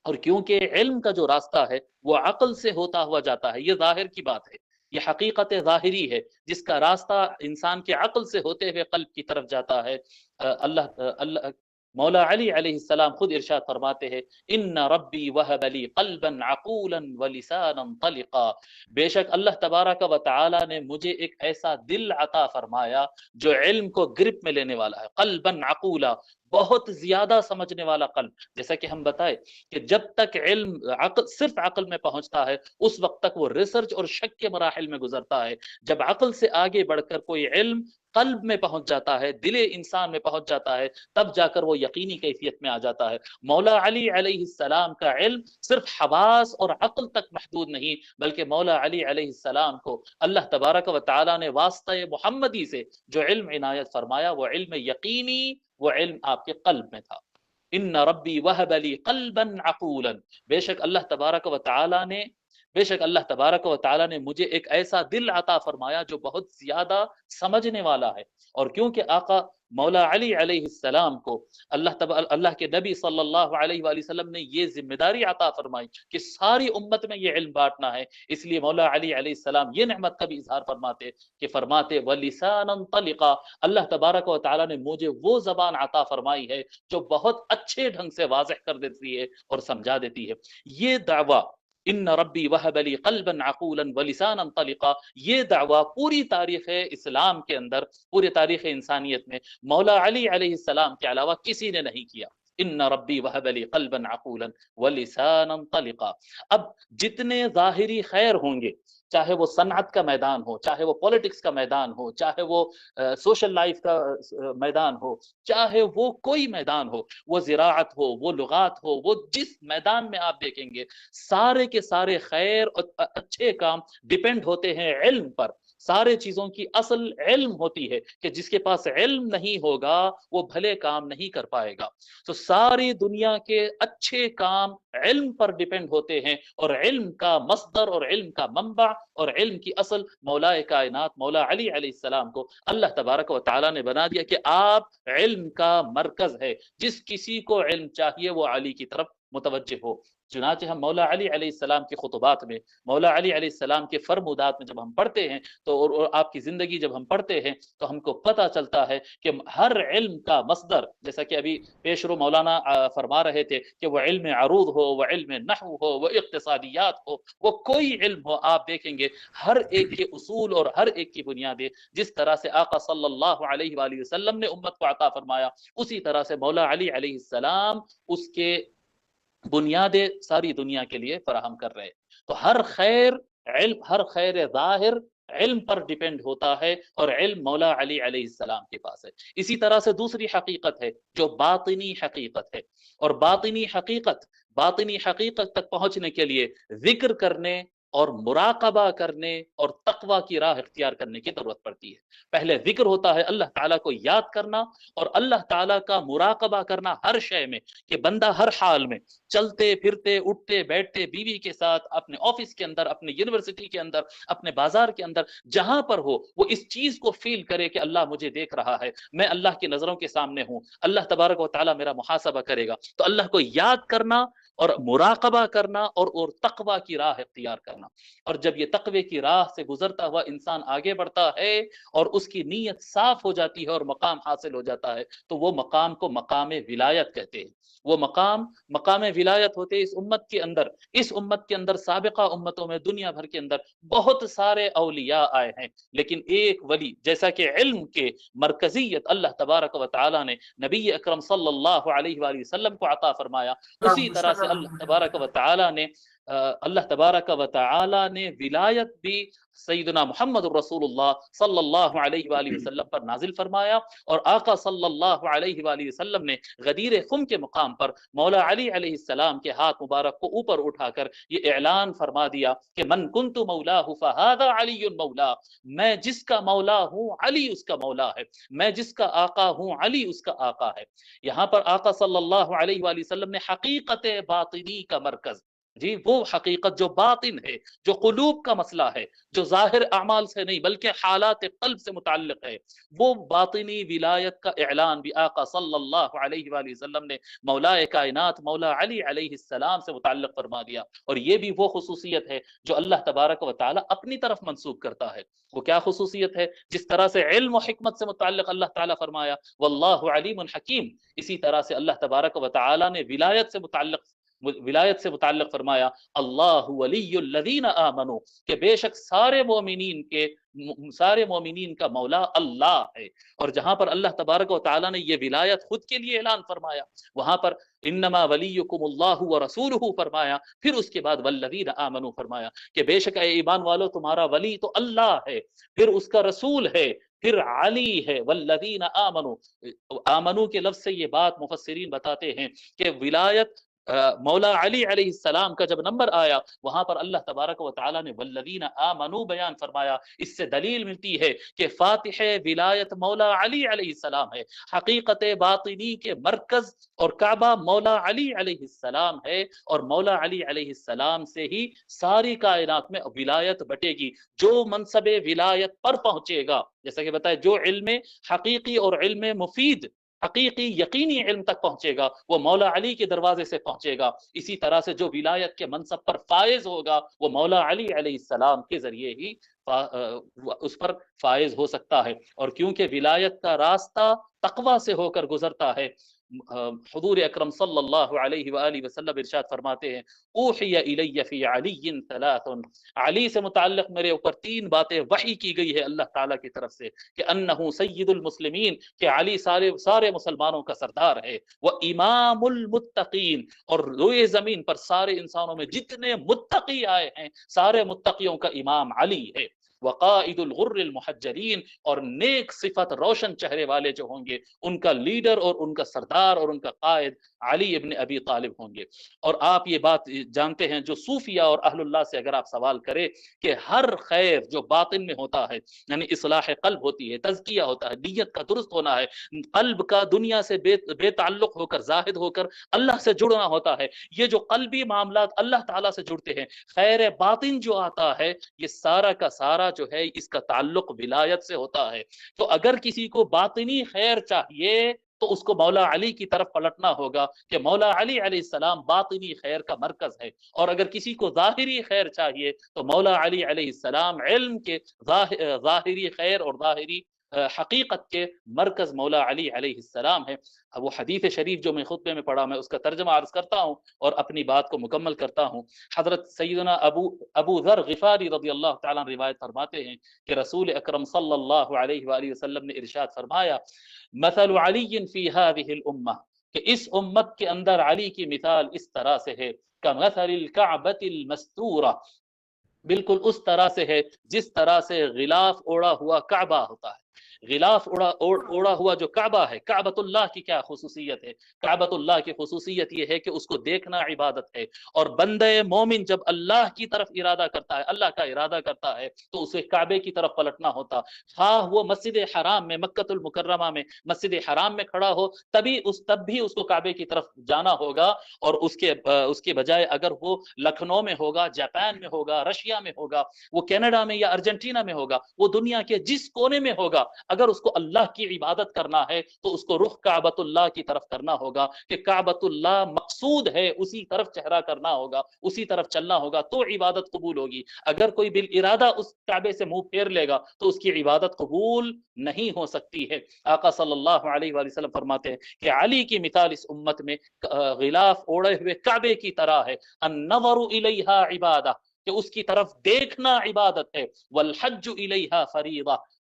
اور کیونکہ علم کا جو راستہ ہے وہ عقل سے ہوتا ہوا جاتا ہے، یہ ظاہر کی بات ہے، یہ حقیقت ظاہری ہے، جس کا راستہ انسان کے عقل سے ہوتے ہوئے قلب کی طرف جاتا ہے۔ اللہ مولا علی علیہ السلام خود ارشاد فرماتے ہیں ان ربی وہب لی قلبا عقولا ولسانا طلقا، بے شک اللہ تبارک و تعالی نے مجھے ایک ایسا دل عطا فرمایا جو علم کو گرپ میں لینے والا ہے، قلبا عقولا، بہت زیادہ سمجھنے والا قلب۔ جیسا کہ ہم بتائے کہ جب تک علم صرف عقل میں پہنچتا ہے اس وقت تک وہ ریسرچ اور شک کے مراحل میں گزرتا ہے، جب عقل سے آگے بڑھ کر کوئی علم قلب میں پہنچ جاتا ہے، دل انسان میں پہنچ جاتا ہے، تب جا کر وہ یقینی کیفیت میں آ جاتا ہے۔ مولا علی علیہ السلام کا علم صرف حواس اور عقل تک محدود نہیں، بلکہ مولا علی علیہ السلام کو اللہ تبارک و تعالی نے واسطہ محمدی سے جو علم عنایت فرمایا وہ علم یقینی، وہ علم آپ کے قلب میں تھا۔ ان ربی وہب لی قلبا عقولا، بے شک اللہ تبارک و تعالی نے مجھے ایک ایسا دل عطا فرمایا جو بہت زیادہ سمجھنے والا ہے۔ اور کیونکہ آقا مولا علی علیہ السلام کو اللہ کے نبی صلی اللہ علیہ وآلہ وسلم نے یہ ذمہ داری عطا فرمائی کہ ساری امت میں یہ علم بانٹنا ہے، اس لیے مولا علی علیہ السلام یہ نعمت کا بھی اظہار فرماتے وَلِسَانًا طَلِقًا، اللہ تبارک و تعالی نے مجھے وہ زبان عطا فرمائی ہے جو بہت اچھے ڈھنگ سے واضح کر دیتی ہے اور سمجھا دیتی ہے۔ یہ دعویٰ ان ربی وہب لی قلبا عقولا ولسانا طلقا، یہ دعویٰ پوری تاریخ اسلام کے اندر، پوری تاریخ انسانیت میں مولا علی علیہ السلام کے علاوہ کسی نے نہیں کیا۔ ان ربی وہب لی قلبا عقولا ولسانا طلقا۔ اب جتنے ظاہری خیر ہوں گے، چاہے وہ صنعت کا میدان ہو، چاہے وہ پولیٹکس کا میدان ہو، چاہے وہ سوشل لائف کا میدان ہو، چاہے وہ کوئی میدان ہو، وہ زراعت ہو، وہ لغات ہو، وہ جس میدان میں آپ دیکھیں گے، سارے کے سارے خیر اور اچھے کام ڈیپینڈ ہوتے ہیں علم پر۔ سارے چیزوں کی اصل علم ہوتی ہے کہ جس کے پاس علم نہیں ہوگا وہ بھلے کام نہیں کر پائے گا۔ تو ساری دنیا کے اچھے کام علم پر ڈیپینڈ ہوتے ہیں، اور علم کا مصدر اور علم کا منبع اور علم کی اصل مولا کائنات مولا علی علیہ السلام کو اللہ تبارک و تعالی نے بنا دیا کہ آپ علم کا مرکز ہے، جس کسی کو علم چاہیے وہ علی کی طرف متوجہ ہو۔ چنانچہ ہم مولا علی علیہ السلام کے خطبات میں، مولا علی علیہ السلام کے فرمودات میں جب ہم پڑھتے ہیں تو اور آپ کی زندگی جب ہم پڑھتے ہیں تو ہم کو پتہ چلتا ہے کہ ہر علم کا مصدر، جیسا کہ ابھی پیشرو مولانا فرما رہے تھے کہ وہ علم عروض ہو، وہ علم نحو ہو، وہ اقتصادیات ہو، وہ کوئی علم ہو، آپ دیکھیں گے ہر ایک کے اصول اور ہر ایک کی بنیادیں جس طرح سے آقا صلی اللہ علیہ وآلہ وسلم نے امت کو عطا فرمایا، اسی طرح سے مولا علی علیہ السلام اس کے بنیادیں ساری دنیا کے لیے فراہم کر رہے۔ تو ہر خیر ظاہر علم پر ڈیپینڈ ہوتا ہے، اور علم مولا علی علیہ السلام کے پاس ہے۔ اسی طرح سے دوسری حقیقت ہے جو باطنی حقیقت ہے، اور باطنی حقیقت تک پہنچنے کے لیے ذکر کرنے اور مراقبہ کرنے اور تقوی کی راہ اختیار کرنے کی ضرورت پڑتی ہے۔ پہلے ذکر ہوتا ہے اللہ تعالیٰ کو یاد کرنا، اور اللہ تعالیٰ کا مراقبہ کرنا ہر شے میں، کہ بندہ ہر حال میں چلتے پھرتے اٹھتے بیٹھتے بیوی کے ساتھ، اپنے آفس کے اندر، اپنے یونیورسٹی کے اندر، اپنے بازار کے اندر، جہاں پر ہو وہ اس چیز کو فیل کرے کہ اللہ مجھے دیکھ رہا ہے، میں اللہ کی نظروں کے سامنے ہوں، اللہ تبارک و تعالیٰ میرا محاسبہ کرے گا۔ تو اللہ کو یاد کرنا اور مراقبہ کرنا اور تقوی کی راہ اختیار کرنا، اور جب یہ تقوی کی راہ سے گزرتا ہوا انسان آگے بڑھتا ہے اور اس کی نیت صاف ہو جاتی ہے اور مقام حاصل ہو جاتا ہے، تو وہ مقام کو مقام ولایت کہتے ہیں۔ وہ مقام ولایت ہوتے اس امت کے اندر سابقہ امتوں میں دنیا بھر کے اندر بہت سارے اولیاء آئے ہیں، لیکن ایک ولی جیسا کہ علم کے مرکزیت اللہ تبارک و تعالی نے نبی اکرم صلی اللہ علیہ وآلہ وسلم کو عطا فرمایا، اسی طرح سے اللہ تبارک و تعالی نے اللہ تبارک و تعالی نے ولایت بھی سیدنا محمد الرسول اللہ صلی اللہ علیہ وآلہ وسلم پر نازل فرمایا، اور آقا صلی اللہ علیہ وآلہ وسلم نے غدیر خم کے مقام پر مولا علی علیہ السلام کے ہاتھ مبارک کو اوپر اٹھا کر یہ اعلان فرما دیا کہ من کنت مولاہ فہذا علی مولا، میں جس کا مولا ہوں علی اس کا مولا ہے، میں جس کا آقا ہوں علی اس کا آقا ہے۔ یہاں پر آقا صلی اللہ علیہ وآلہ وسلم نے حقیقت باطنی کا مرکز، جی وہ حقیقت جو باطن ہے، جو قلوب کا مسئلہ ہے، جو ظاہر اعمال سے نہیں بلکہ حالات قلب سے متعلق ہے، وہ باطنی ولایت کا اعلان بھی آقا صلی اللہ علیہ وآلہ وسلم نے مولا کائنات مولا علی علیہ السلام سے متعلق فرما دیا۔ اور یہ بھی وہ خصوصیت ہے جو اللہ تبارک و تعالی اپنی طرف منسوب کرتا ہے۔ وہ کیا خصوصیت ہے؟ جس طرح سے علم و حکمت سے متعلق اللہ تعالیٰ فرمایا واللہ علیم حکیم، اسی طرح سے اللہ تبارک و تعالی نے ولایت سے متعلق فرمایا اللہ ولی الذین آمنوا، کہ بے شک سارے مومنین کا مولا اللہ ہے۔ اور جہاں پر اللہ تبارک و تعالی نے یہ ولایت خود کے لیے اعلان فرمایا، وہاں پر انما ولیکم اللہ ورسولہ فرمایا، پھر اس کے بعد والذین آمنوا فرمایا کہ بے شک اے ایمان والو تمہارا ولی تو اللہ ہے، پھر اس کا رسول ہے، پھر علی ہے، والذین آمنوا۔ آمنو کے لفظ سے یہ بات مفسرین بتاتے ہیں کہ ولایت مولا علی علیہ السلام کا جب نمبر آیا، وہاں پر اللہ تبارک و تعالی نے والذین آمنوا بیان فرمایا۔ اس سے دلیل ملتی ہے کہ فاتح ولایت مولا علی علیہ السلام ہے، حقیقت باطنی کے مرکز اور کعبہ مولا علی علیہ السلام ہے، اور مولا علی علیہ السلام سے ہی ساری کائنات میں ولایت بٹے گی۔ جو منصب ولایت پر پہنچے گا، جیسا کہ بتایا، جو علم حقیقی اور علم مفید حقیقی یقینی علم تک پہنچے گا، وہ مولا علی کے دروازے سے پہنچے گا۔ اسی طرح سے جو ولایت کے منصب پر فائز ہوگا، وہ مولا علی علیہ السلام کے ذریعے ہی اس پر فائز ہو سکتا ہے۔ اور کیونکہ ولایت کا راستہ تقوی سے ہو کر گزرتا ہے، حضور اکرم صلی اللہ علیہ وآلہ وسلم ارشاد فرماتے ہیں اوحی الی فی علی ثلاث، علی سے متعلق میرے اوپر 3 باتیں وحی کی گئی ہے اللہ تعالیٰ کی طرف سے، کہ انہ سید المسلمین، کہ علی سارے مسلمانوں کا سردار ہے، وہ امام المتقین، اور روئے زمین پر سارے انسانوں میں جتنے متقی آئے ہیں سارے متقیوں کا امام علی ہے، وقائد الغر المحجلین، اور نیک صفت روشن چہرے والے جو ہوں گے ان کا لیڈر اور ان کا سردار اور ان کا قائد علی ابن ابی طالب ہوں گے۔ اور آپ یہ بات جانتے ہیں، جو صوفیہ اور اہل اللہ سے اگر آپ سوال کریں کہ ہر خیر جو باطن میں ہوتا ہے، یعنی اصلاح قلب ہوتی ہے، تزکیہ ہوتا ہے، نیت کا درست ہونا ہے، قلب کا دنیا سے بے تعلق ہو کر زاہد ہو کر اللہ سے جڑنا ہوتا ہے، یہ جو قلبی معاملات اللہ تعالیٰ سے جڑتے ہیں، خیر باطن جو آتا ہے، یہ سارا کا سارا جو ہے اس کا تعلق ولایت سے ہوتا ہے۔ تو اگر کسی کو باطنی خیر چاہیے تو اس کو مولا علی کی طرف پلٹنا ہوگا کہ مولا علی علیہ السلام باطنی خیر کا مرکز ہے، اور اگر کسی کو ظاہری خیر چاہیے تو مولا علی علیہ السلام علم کے ظاہری خیر اور ظاہری حقیقت کے مرکز مولا علی علیہ السلام ہے۔ وہ حدیث شریف جو میں خطبے میں پڑھا، میں اس کا ترجمہ عرض کرتا ہوں اور اپنی بات کو مکمل کرتا ہوں۔ حضرت سیدنا ابو ذر غفاری رضی اللہ تعالیٰ عنہ روایت فرماتے ہیں کہ رسول اکرم صلی اللہ علیہ وآلہ وسلم نے ارشاد فرمایا مثل علی فی هذه الامہ، کہ اس امت کے اندر علی کی مثال اس طرح سے ہے کمثل الکعبۃ المستورہ، بالکل اس طرح سے ہے جس طرح سے غلاف اوڑا ہوا کعبہ ہوتا ہے۔ غلاف اوڑا ہوا جو کعبہ ہے، کعبۃ اللہ کی کیا خصوصیت ہے؟ کعبۃ اللہ کی خصوصیت یہ ہے کہ اس کو دیکھنا عبادت ہے، اور بندہ مومن جب اللہ کی طرف ارادہ کرتا ہے، اللہ کا ارادہ کرتا ہے، تو اسے کعبے کی طرف پلٹنا ہوتا، خواہ وہ مسجد حرام میں، مکۃ المکرمہ میں مسجد حرام میں کھڑا ہو، تب بھی اس کو کعبے کی طرف جانا ہوگا، اور اس کے بجائے اگر وہ لکھنؤ میں ہوگا، جاپان میں ہوگا، رشیا میں ہوگا، وہ کینیڈا میں یا ارجنٹینا میں ہوگا، وہ دنیا کے جس کونے میں ہوگا، اگر اس کو اللہ کی عبادت کرنا ہے تو اس کو رخ کعبۃ اللہ کی طرف کرنا ہوگا، کہ کعبۃ اللہ مقصود ہے، اسی طرف چہرہ کرنا ہوگا، اسی طرف چلنا ہوگا، تو عبادت قبول ہوگی۔ اگر کوئی بالارادہ اس کعبے سے منہ پھیر لے گا تو اس کی عبادت قبول نہیں ہو سکتی ہے۔ آقا صلی اللہ علیہ وآلہ وسلم فرماتے ہیں کہ علی کی مثال اس امت میں غلاف اوڑے ہوئے کعبے کی طرح ہے، النظر الیہا عبادہ، کہ اس کی طرف دیکھنا عبادت ہے، والحج الیہا فریضہ،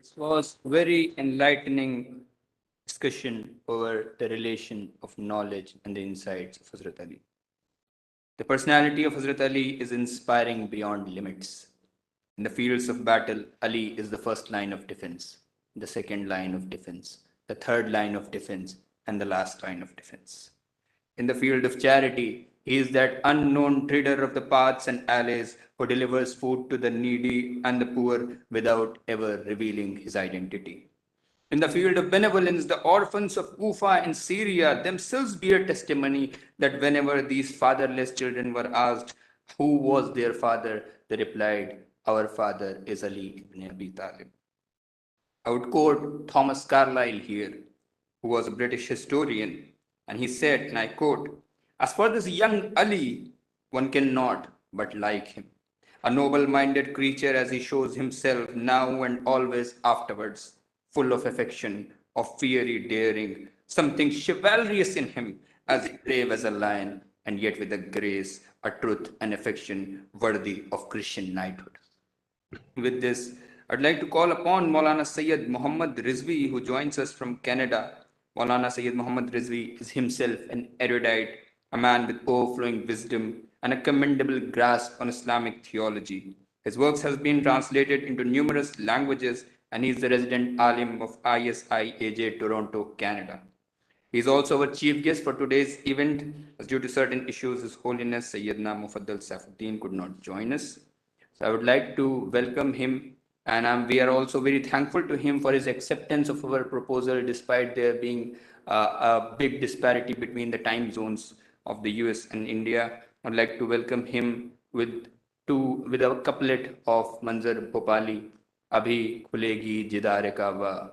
This was very enlightening discussion over the relation of knowledge and the insights of Hazrat Ali. The personality of Hazrat Ali is inspiring beyond limits. In the fields of battle, Ali is the first line of defense, the second line of defense, the third line of defense, and the last line of defense. In the field of charity, he is that unknown treader of the paths and alleys who delivers food to the needy and the poor without ever revealing his identity. In the field of benevolence, the orphans of Kufa and Syria themselves bear testimony that whenever these fatherless children were asked who was their father, they replied, "Our father is Ali ibn Abi Talib." I would quote Thomas Carlyle here, who was a British historian, and he said, and I quote, "As for this young Ali, one cannot but like him. A noble-minded creature as he shows himself now and always afterwards, full of affection, of fiery daring, something chivalrous in him, as brave as a lion, and yet with a grace, a truth, and affection worthy of Christian knighthood." With this, I'd like to call upon Maulana Syed Mohammed Rizvi, who joins us from Canada. Maulana Syed Mohammed Rizvi is himself an erudite, a man with overflowing wisdom and a commendable grasp on Islamic theology. His works have been translated into numerous languages, and he is the resident alim of ISIAJ Toronto, Canada. He is also our chief guest for today's event, as due to certain issues, His Holiness Sayyidina Mufaddal Saifuddin could not join us. So I would like to welcome him, and we are also very thankful to him for his acceptance of our proposal, despite there being a big disparity between the time zones of the US and India. I'd like to welcome him with a couplet of Manzar Bhopali, "Abhi khulegi jidar Kaaba,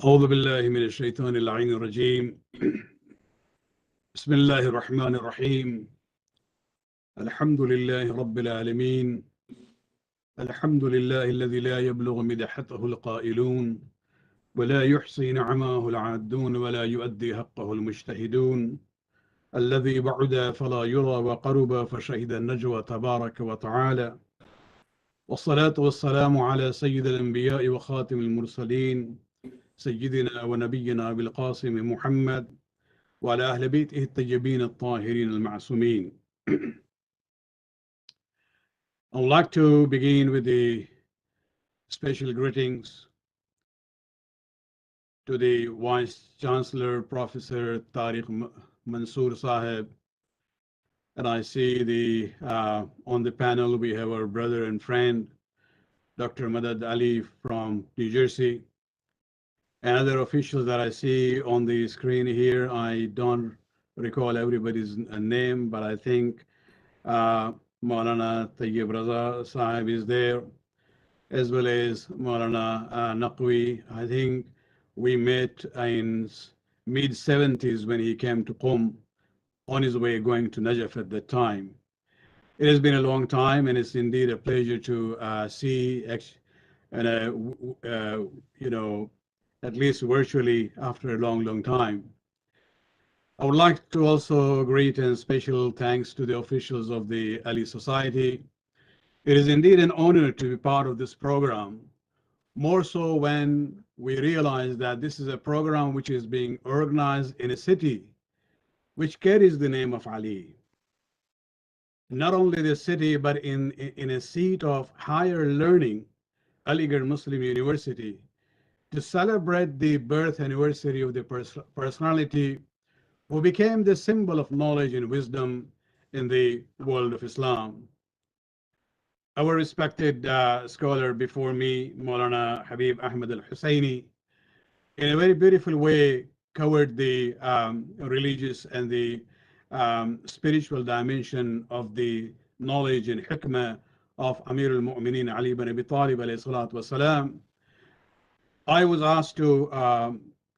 أعوذ بالله من الشيطان اللعين الرجيم. بسم الله الرحمن الرحيم. الحمد لله رب العالمين. الحمد لله الذي لا يبلغ مدحته القائلون، ولا يحصي نعماه العادون، ولا يؤدي حقه المجتهدون. الذي بعد فلا يرى وقرب فشهد النجوى تبارك وتعالى. والصلاة والسلام على سيد الأنبياء وخاتم المرسلين، سيدنا ونبينا بالقاسم محمد، وعلى أهل بيته الطيبين الطاهرين المعصومين. I would like to begin with the special greetings to the Vice Chancellor, Professor Tariq Mansour Sahib. And I see on the panel we have our brother and friend, Dr. Madad Ali from New Jersey. And other officials that I see on the screen here, I don't recall everybody's name, but I think Maulana Tayyib Raza Sahib is there. as well as Maulana Naqvi. I think we met in mid-70s when he came to Qom on his way going to Najaf at that time. It has been a long time, and it's indeed a pleasure to see, and you know, at least virtually after a long, long time. I would like to also greet and special thanks to the officials of the Ali Society. It is indeed an honor to be part of this program, more so when we realize that this is a program which is being organized in a city which carries the name of Ali. Not only the city, but in a seat of higher learning, Aligarh Muslim University, to celebrate the birth anniversary of the personality who became the symbol of knowledge and wisdom in the world of Islam. Our respected scholar before me, Maulana Habib Ahmed al-Husseini, in a very beautiful way covered the religious and the spiritual dimension of the knowledge and hikmah of Amir al-Mu'mineen Ali ibn Abi Talib alayhi salatu wasalam. I was asked to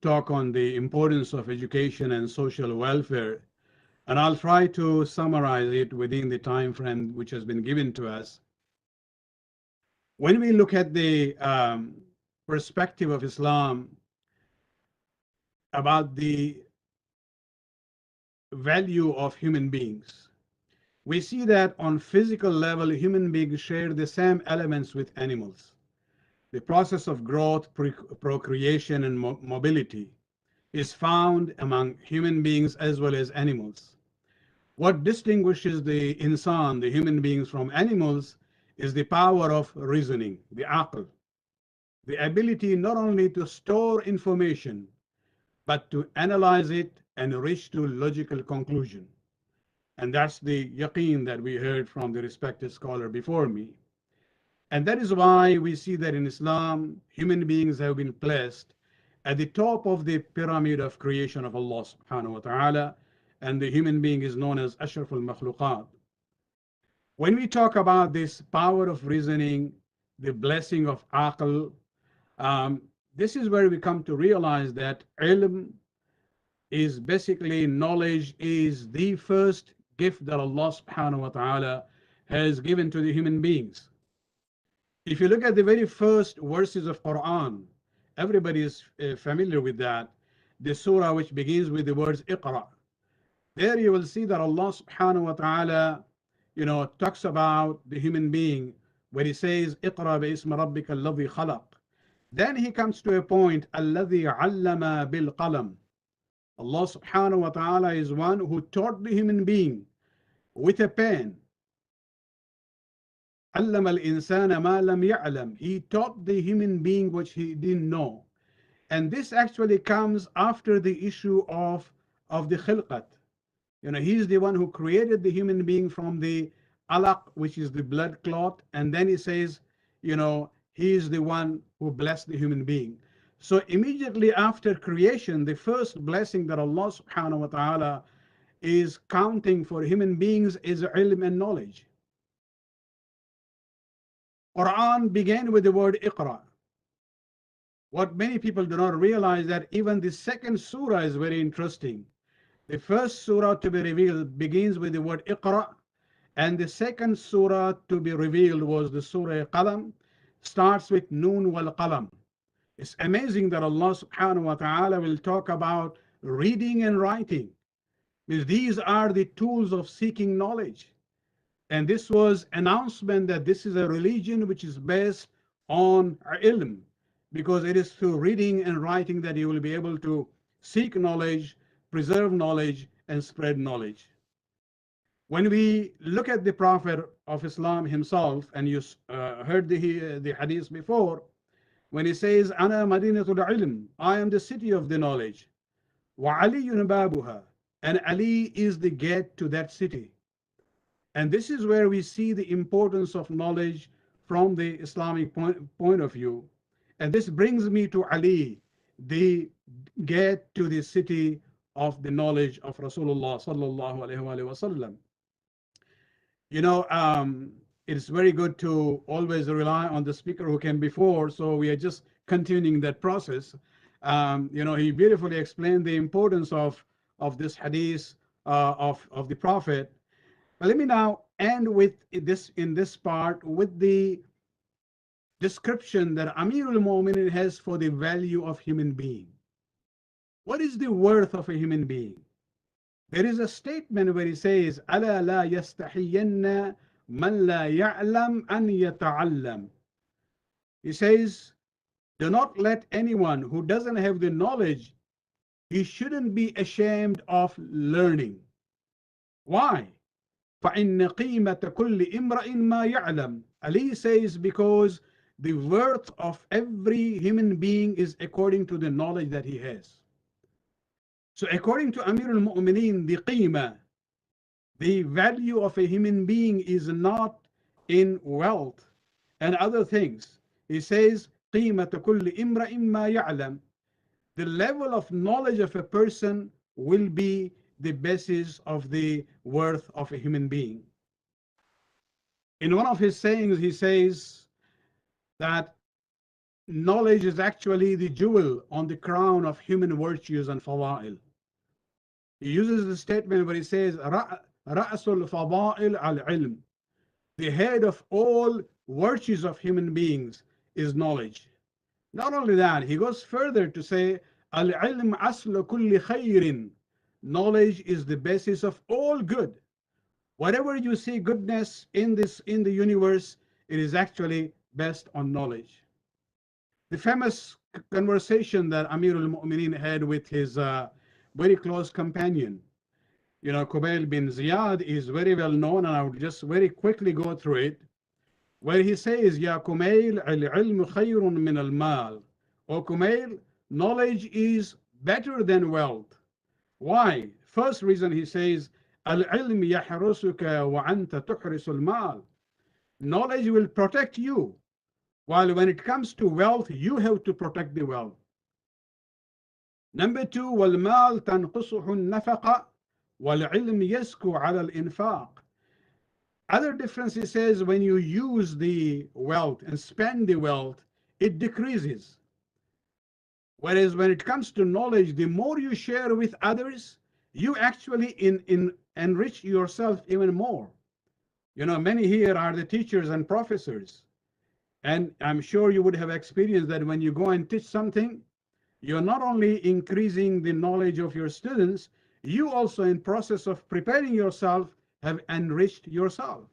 talk on the importance of education and social welfare, and I'll try to summarize it within the time frame which has been given to us. When we look at the perspective of Islam about the value of human beings, we see that on physical level, human beings share the same elements with animals. The process of growth, procreation, and mobility is found among human beings as well as animals. What distinguishes the insan, the human beings, from animals is the power of reasoning, the aql, the ability not only to store information, but to analyze it and reach to logical conclusion. And that's the yaqeen that we heard from the respected scholar before me. And that is why we see that in Islam, human beings have been placed at the top of the pyramid of creation of Allah subhanahu wa ta'ala, and the human being is known as Ashraf al-Makhluqat. When we talk about this power of reasoning, the blessing of aql, this is where we come to realize that ilm is basically knowledge is the first gift that Allah subhanahu wa ta'ala has given to the human beings. If you look at the very first verses of Quran, everybody is familiar with that, the surah which begins with the words Iqra. There you will see that Allah subhanahu wa ta'ala, talks about the human being when he says Iqra bi ismi rabbika alladhi khalaq. Then he comes to a point, alladhi allama bil qalam. Allah subhanahu wa ta'ala is one who taught the human being with a pen. Allama al-insana ma lam ya'lam. He taught the human being what he didn't know. And this actually comes after the issue of the khilqat. He's the one who created the human being from the alaq, which is the blood clot. And then he says, he is the one who blessed the human being. So immediately after creation, the first blessing that Allah subhanahu wa ta'ala is counting for human beings is ilm and knowledge. Quran began with the word Iqra. What many people do not realize that even the second surah is very interesting. The first surah to be revealed begins with the word Iqra, and the second surah to be revealed was the surah Qalam, starts with Noon wal Qalam. It's amazing that Allah subhanahu wa ta'ala will talk about reading and writing, because these are the tools of seeking knowledge. And this was announcement that this is a religion which is based on ilm, because it is through reading and writing that you will be able to seek knowledge, preserve knowledge, and spread knowledge. When we look at the Prophet of Islam himself, and you heard the hadith before, when he says, Ana Madinatul Ilm, I am the city of the knowledge. Wa Aliyun Babuha, and Ali is the gate to that city. And this is where we see the importance of knowledge from the Islamic point of view. And this brings me to Ali, the gate to the city of the knowledge of Rasulullah sallallahu alaihi wasallam. it's very good to always rely on the speaker who came before. So we are just continuing that process. He beautifully explained the importance of this hadith of the Prophet. But let me now end with this in this part with the description that Amirul Mu'minin has for the value of human being. What is the worth of a human being? There is a statement where he says, "Ala la yastahiyanna man la ya'lam an yata'allam." He says, do not let anyone who doesn't have the knowledge, he shouldn't be ashamed of learning. Why? فَإِنَّ قِيمَةَ كُلِّ إِمْرَئٍ مَا يَعْلَمُ. Ali says, because the worth of every human being is according to the knowledge that he has. So according to Amir al-Mu'mineen, the qima, the value of a human being is not in wealth and other things. He says, قِيمَةَ كُلِّ إِمْرَئٍ مَا يَعْلَمُ. The level of knowledge of a person will be the basis of the worth of a human being. In one of his sayings, he says that knowledge is actually the jewel on the crown of human virtues and fada'il. He uses the statement where he says, رَأْسُ الْفَضَائِلِ الْعِلْمِ. The head of all virtues of human beings is knowledge. Not only that, he goes further to say, الْعِلْمُ أَصْلُ كُلِّ خَيْرٍ. Knowledge is the basis of all good. Whatever you see goodness in the universe, it is actually based on knowledge. The famous conversation that Amir al-Mu'mineen had with his very close companion, Qubayl bin Ziyad, is very well known, and I will just very quickly go through it, where he says, Ya Qumayl, al-ilm khayrun min al-mal. O Qumayl, knowledge is better than wealth. Why? First reason, he says, al-ilm yahrusuka wa anta tuhrisul mal. Knowledge will protect you, while when it comes to wealth, you have to protect the wealth. Number two, wal-mal tanqusuhu an-nafaqa wal-ilm yasku ala al-infaq. Other difference, he says, when you use the wealth and spend the wealth, it decreases. Whereas when it comes to knowledge, the more you share with others, you actually enrich yourself even more. Many here are the teachers and professors. And I'm sure you would have experienced that when you go and teach something, you're not only increasing the knowledge of your students, you also, in process of preparing yourself, have enriched yourself.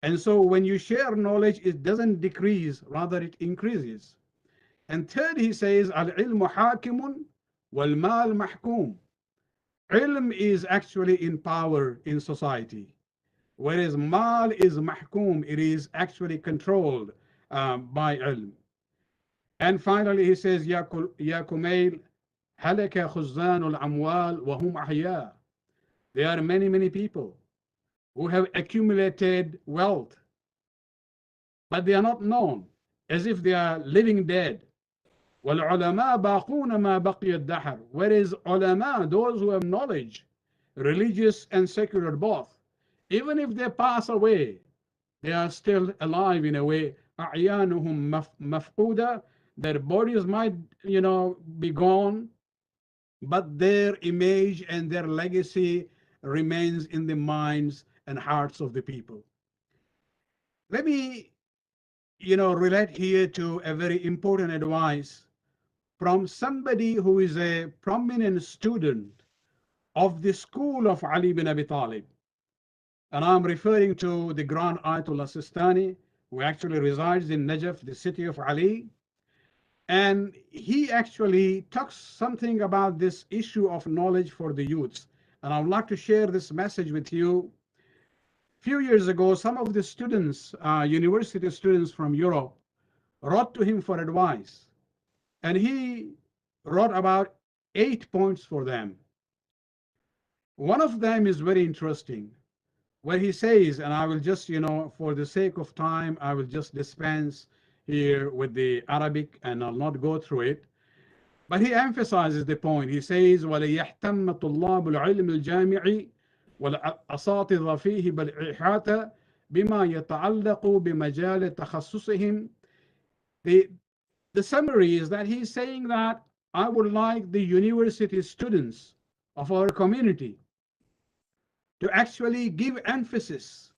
And so when you share knowledge, it doesn't decrease, rather it increases. And third, he says, al-ilmu hakimun wal-mal mahkum. Ilm is actually in power in society, whereas mal is mahkum, it is actually controlled by ilm. And finally, he says, Ya Kumail, halaka khuzan al-amwal wa hum ahya. There are many, many people who have accumulated wealth, but they are not known, as if they are living dead. وَالْعُلَمَاء بَاقُونَ مَا بَقِيَ الدَّهْرِ. Whereas ulama, those who have knowledge, religious and secular both, even if they pass away, they are still alive in a way. أَعْيَانُهُمْ مَفْقُودَ. Their bodies might, be gone, but their image and their legacy remains in the minds and hearts of the people. Let me, relate here to a very important advice from somebody who is a prominent student of the school of Ali bin Abi Talib. And I'm referring to the Grand Ayatollah Sistani, who actually resides in Najaf, the city of Ali. And he actually talks something about this issue of knowledge for the youths. And I would like to share this message with you. A few years ago, some of the students, university students from Europe, wrote to him for advice. And he wrote about 8 points for them. One of them is very interesting, where he says, and I will just, for the sake of time, I will just dispense here with the Arabic and I'll not go through it. But he emphasizes the point. He says, وَلَيَحْتَمَّ طُلَّابُ الْعِلْمِ الْجَامِعِ وَالْأَسَاطِذَ فِيهِ بَالْإِحَاطَةِ بما يتعلق بمجال تخصصهم. The summary is that he's saying that I would like the university students of our community to actually give emphasis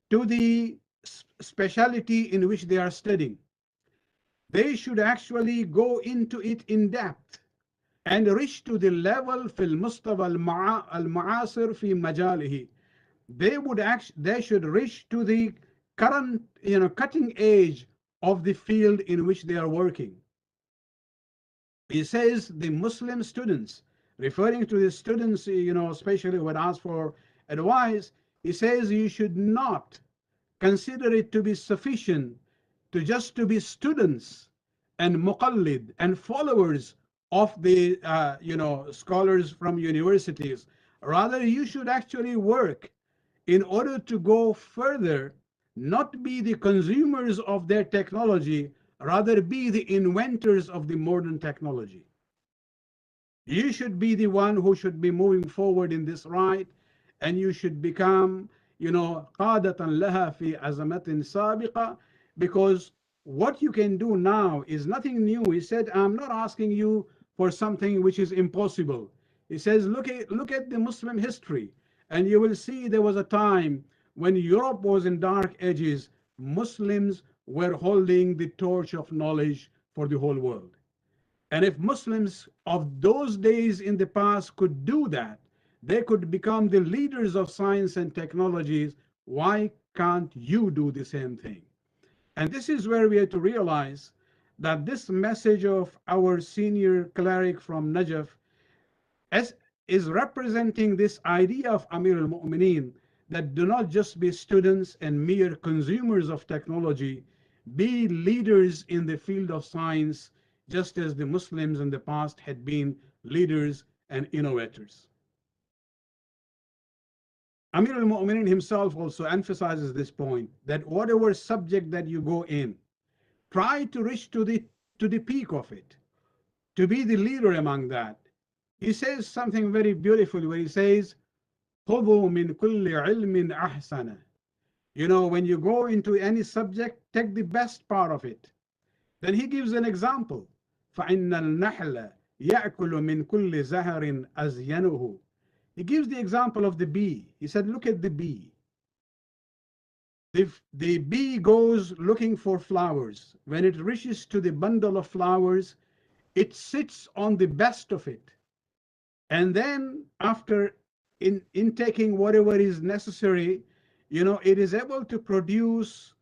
to the specialty in which they are studying. They should actually go into it in depth and reach to the level في المستوى المعاصر في مجاله. They should reach to the current, cutting edge of the field in which they are working. He says the Muslim students, referring to the students, especially who would ask for advice, he says you should not consider it to be sufficient to be students and muqallid and followers of the scholars from universities. Rather, you should actually work in order to go further, not be the consumers of their technology, rather be the inventors of the modern technology. You should be the one who should be moving forward in this ride, and you should become, قادة لها في أزمة سابقة, because what you can do now is nothing new. He said, I'm not asking you for something which is impossible. He says, look at the Muslim history, and you will see there was a time when Europe was in dark ages. Muslims were holding the torch of knowledge for the whole world. And if Muslims of those days in the past could do that, they could become the leaders of science and technologies. Why can't you do the same thing? And this is where we have to realize that this message of our senior cleric from Najaf is representing this idea of Amir al-Mu'mineen, that do not just be students and mere consumers of technology, be leaders in the field of science, just as the Muslims in the past had been leaders and innovators. Amir al-Mu'mineen himself also emphasizes this point, that whatever subject that you go in, try to reach to the peak of it, to be the leader among that. He says something very beautiful where he says, خُذُوا مِنْ كُلِّ عِلْمٍ أَحْسَنَ. When you go into any subject, take the best part of it. Then he gives an example. فَإِنَّ النَّحْلَ يَأْكُلُ مِنْ كُلِّ زَهَرٍ أَزْيَنُهُ. He gives the example of the bee. He said, look at the bee. The bee goes looking for flowers. When it reaches to the bundle of flowers, it sits on the best of it. And then after intaking whatever is necessary, it is able to produce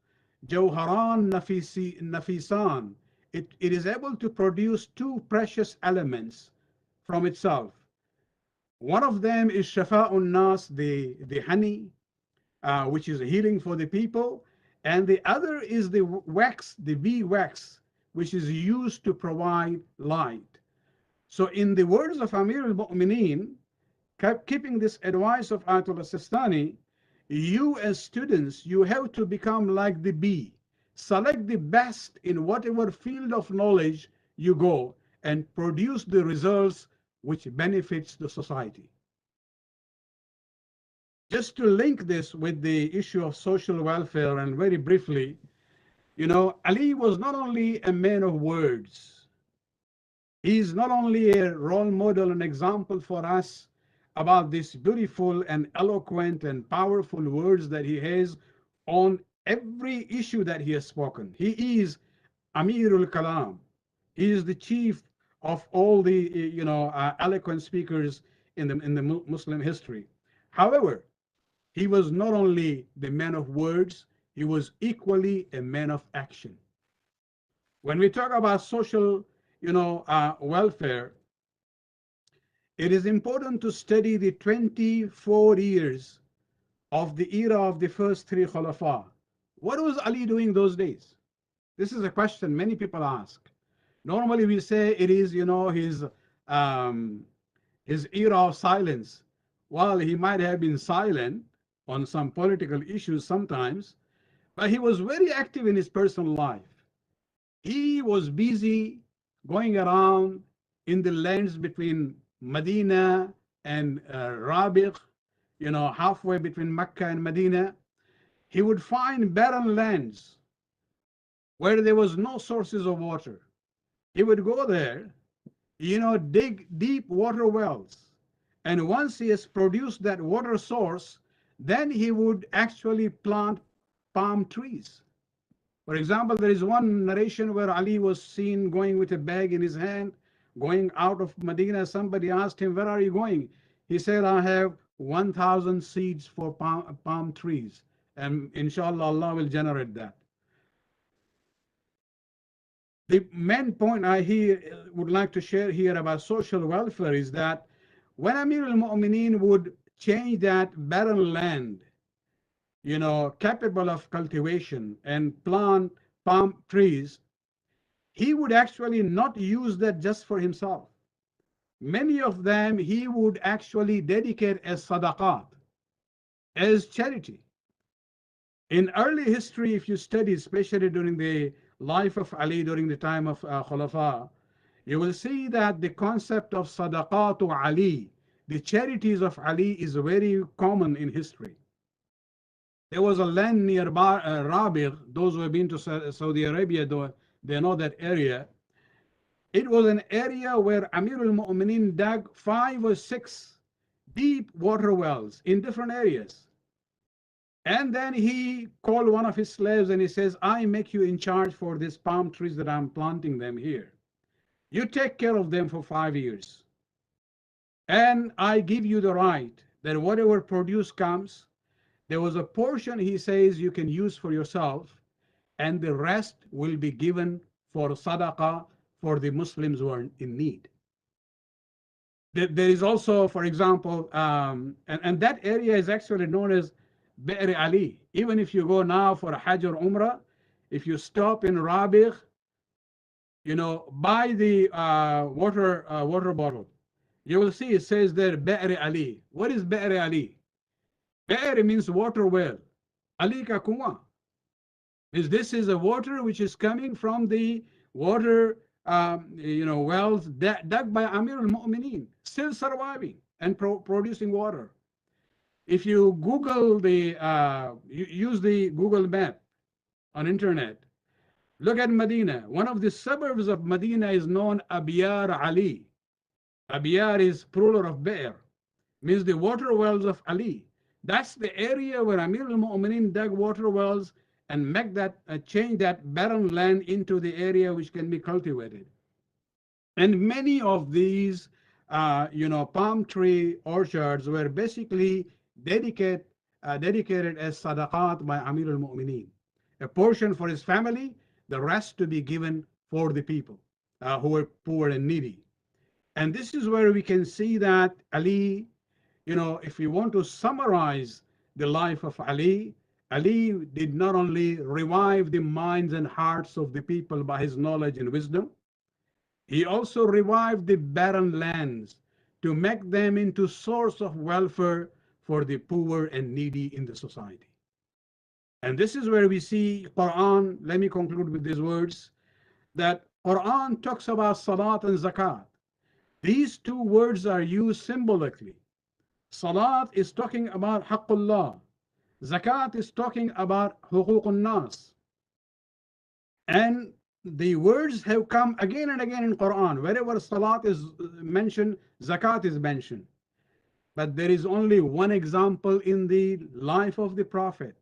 jawharan nafisan. It is able to produce two precious elements from itself. One of them is shafa'un nas, the honey, which is healing for the people. And the other is the wax, the bee wax, which is used to provide light. So in the words of Amir al-Mu'mineen, keeping this advice of Ayatollah Sistani, you as students, you have to become like the bee. Select the best in whatever field of knowledge you go and produce the results which benefits the society. Just to link this with the issue of social welfare, and very briefly, Ali was not only a man of words. He is not only a role model and example for us about these beautiful and eloquent and powerful words that he has on every issue that he has spoken. He is Amirul Kalam. He is the chief of all the eloquent speakers in the Muslim history. However, he was not only the man of words, he was equally a man of action. When we talk about social welfare, it is important to study the 24 years of the era of the first three Khulafa. What was Ali doing those days? This is a question many people ask. Normally we say it is, his era of silence. Well, he might have been silent on some political issues sometimes, but he was very active in his personal life. He was busy going around in the lands between Medina and Rabiq, halfway between Mecca and Medina. he would find barren lands where there was no sources of water. He would go there, dig deep water wells. And once he has produced that water source, then he would actually plant palm trees. For example, there is one narration where Ali was seen going with a bag in his hand, going out of Medina. Somebody asked him, "Where are you going?" He said, "I have 1,000 seeds for palm trees. And inshallah, Allah will generate that." The main point I would like to share here about social welfare is that when Amir al-Mu'mineen would change that barren land, capable of cultivation and plant palm trees, he would actually not use that just for himself. Many of them he would actually dedicate as sadaqat, as charity. In early history, if you study, especially during the life of Ali, during the time of Khulafa, you will see that the concept of sadaqatu Ali, the charities of Ali, is very common in history. There was a land near Rabigh. Those who have been to Saudi Arabia, they know that area. It was an area where Amir al-Mu'mineen dug 5 or 6 deep water wells in different areas. And then he called one of his slaves and he says, "I make you in charge for these palm trees that I'm planting them here. You take care of them for 5 years. And I give you the right that whatever produce comes, there was a portion," he says, "you can use for yourself, and the rest will be given for sadaqah for the Muslims who are in need." There is also, for example, and that area is actually known as Bi'r Ali. Even if you go now for a Hajj or Umrah, if you stop in Rabigh, buy the water bottle, you will see it says there Bi'r Ali. What is Bi'r Ali? Bi'r means water well. Ali ka kuwa. This is a water which is coming from the water wells dug by Amir al-Mu'mineen, still surviving and producing water. If you Google use the Google map on internet, look at Medina. One of the suburbs of Medina is known Abiyar Ali. Abiyar is plural of Bi'r, means the water wells of Ali. That's the area where Amir al-Mu'mineen dug water wells and change that barren land into the area which can be cultivated. And many of these, palm tree orchards were basically dedicated as sadaqat by Amir al-Mu'mineen. A portion for his family, the rest to be given for the people who were poor and needy. And this is where we can see that Ali, if we want to summarize the life of Ali, Ali did not only revive the minds and hearts of the people by his knowledge and wisdom, he also revived the barren lands to make them into source of welfare for the poor and needy in the society. And this is where we see Quran. Let me conclude with these words, that Quran talks about Salat and Zakat. These two words are used symbolically. Salat is talking about Haqqullah. Zakat is talking about Huququn Nas. And the words have come again and again in Quran. Wherever Salat is mentioned, Zakat is mentioned. But there is only one example in the life of the Prophet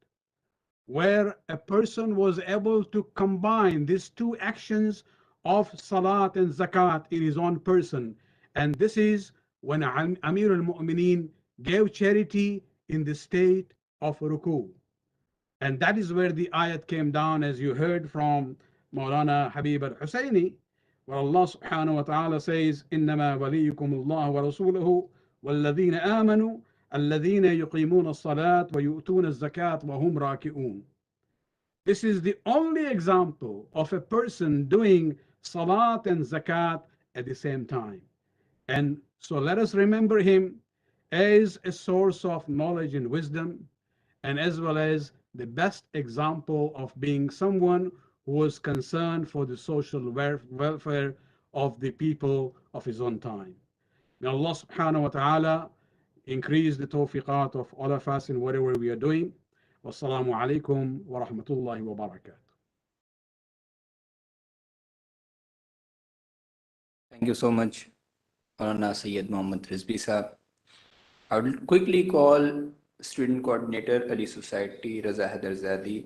where a person was able to combine these two actions of Salat and Zakat in his own person. And this is when Amir al-Mu'mineen gave charity in the state of Ruku. And that is where the ayat came down, as you heard from Maulana Habib al-Husayni, where Allah subhanahu wa ta'ala says, إِنَّمَا وَلِيُّكُمُ اللَّهُ وَرَسُولُهُ وَالَّذِينَ آمَنُوا الَّذِينَ يُقِيمُونَ الصَّلَاةَ وَيُؤْتُونَ الزَّكَاةَ وَهُمْ رَاكِعُونَ. This is the only example of a person doing Salat and Zakat at the same time. And so let us remember him as a source of knowledge and wisdom, and as well as the best example of being someone who was concerned for the social welfare of the people of his own time. May Allah subhanahu wa ta'ala increase the tawfiqat of all of us in whatever we are doing. Wassalamu alaikum wa rahmatullahi wa barakatuh. Thank you so much, Maulana Syed Mohammed Rizvi Sahab. I will quickly call Student Coordinator Ali Society Raza Haidarzadi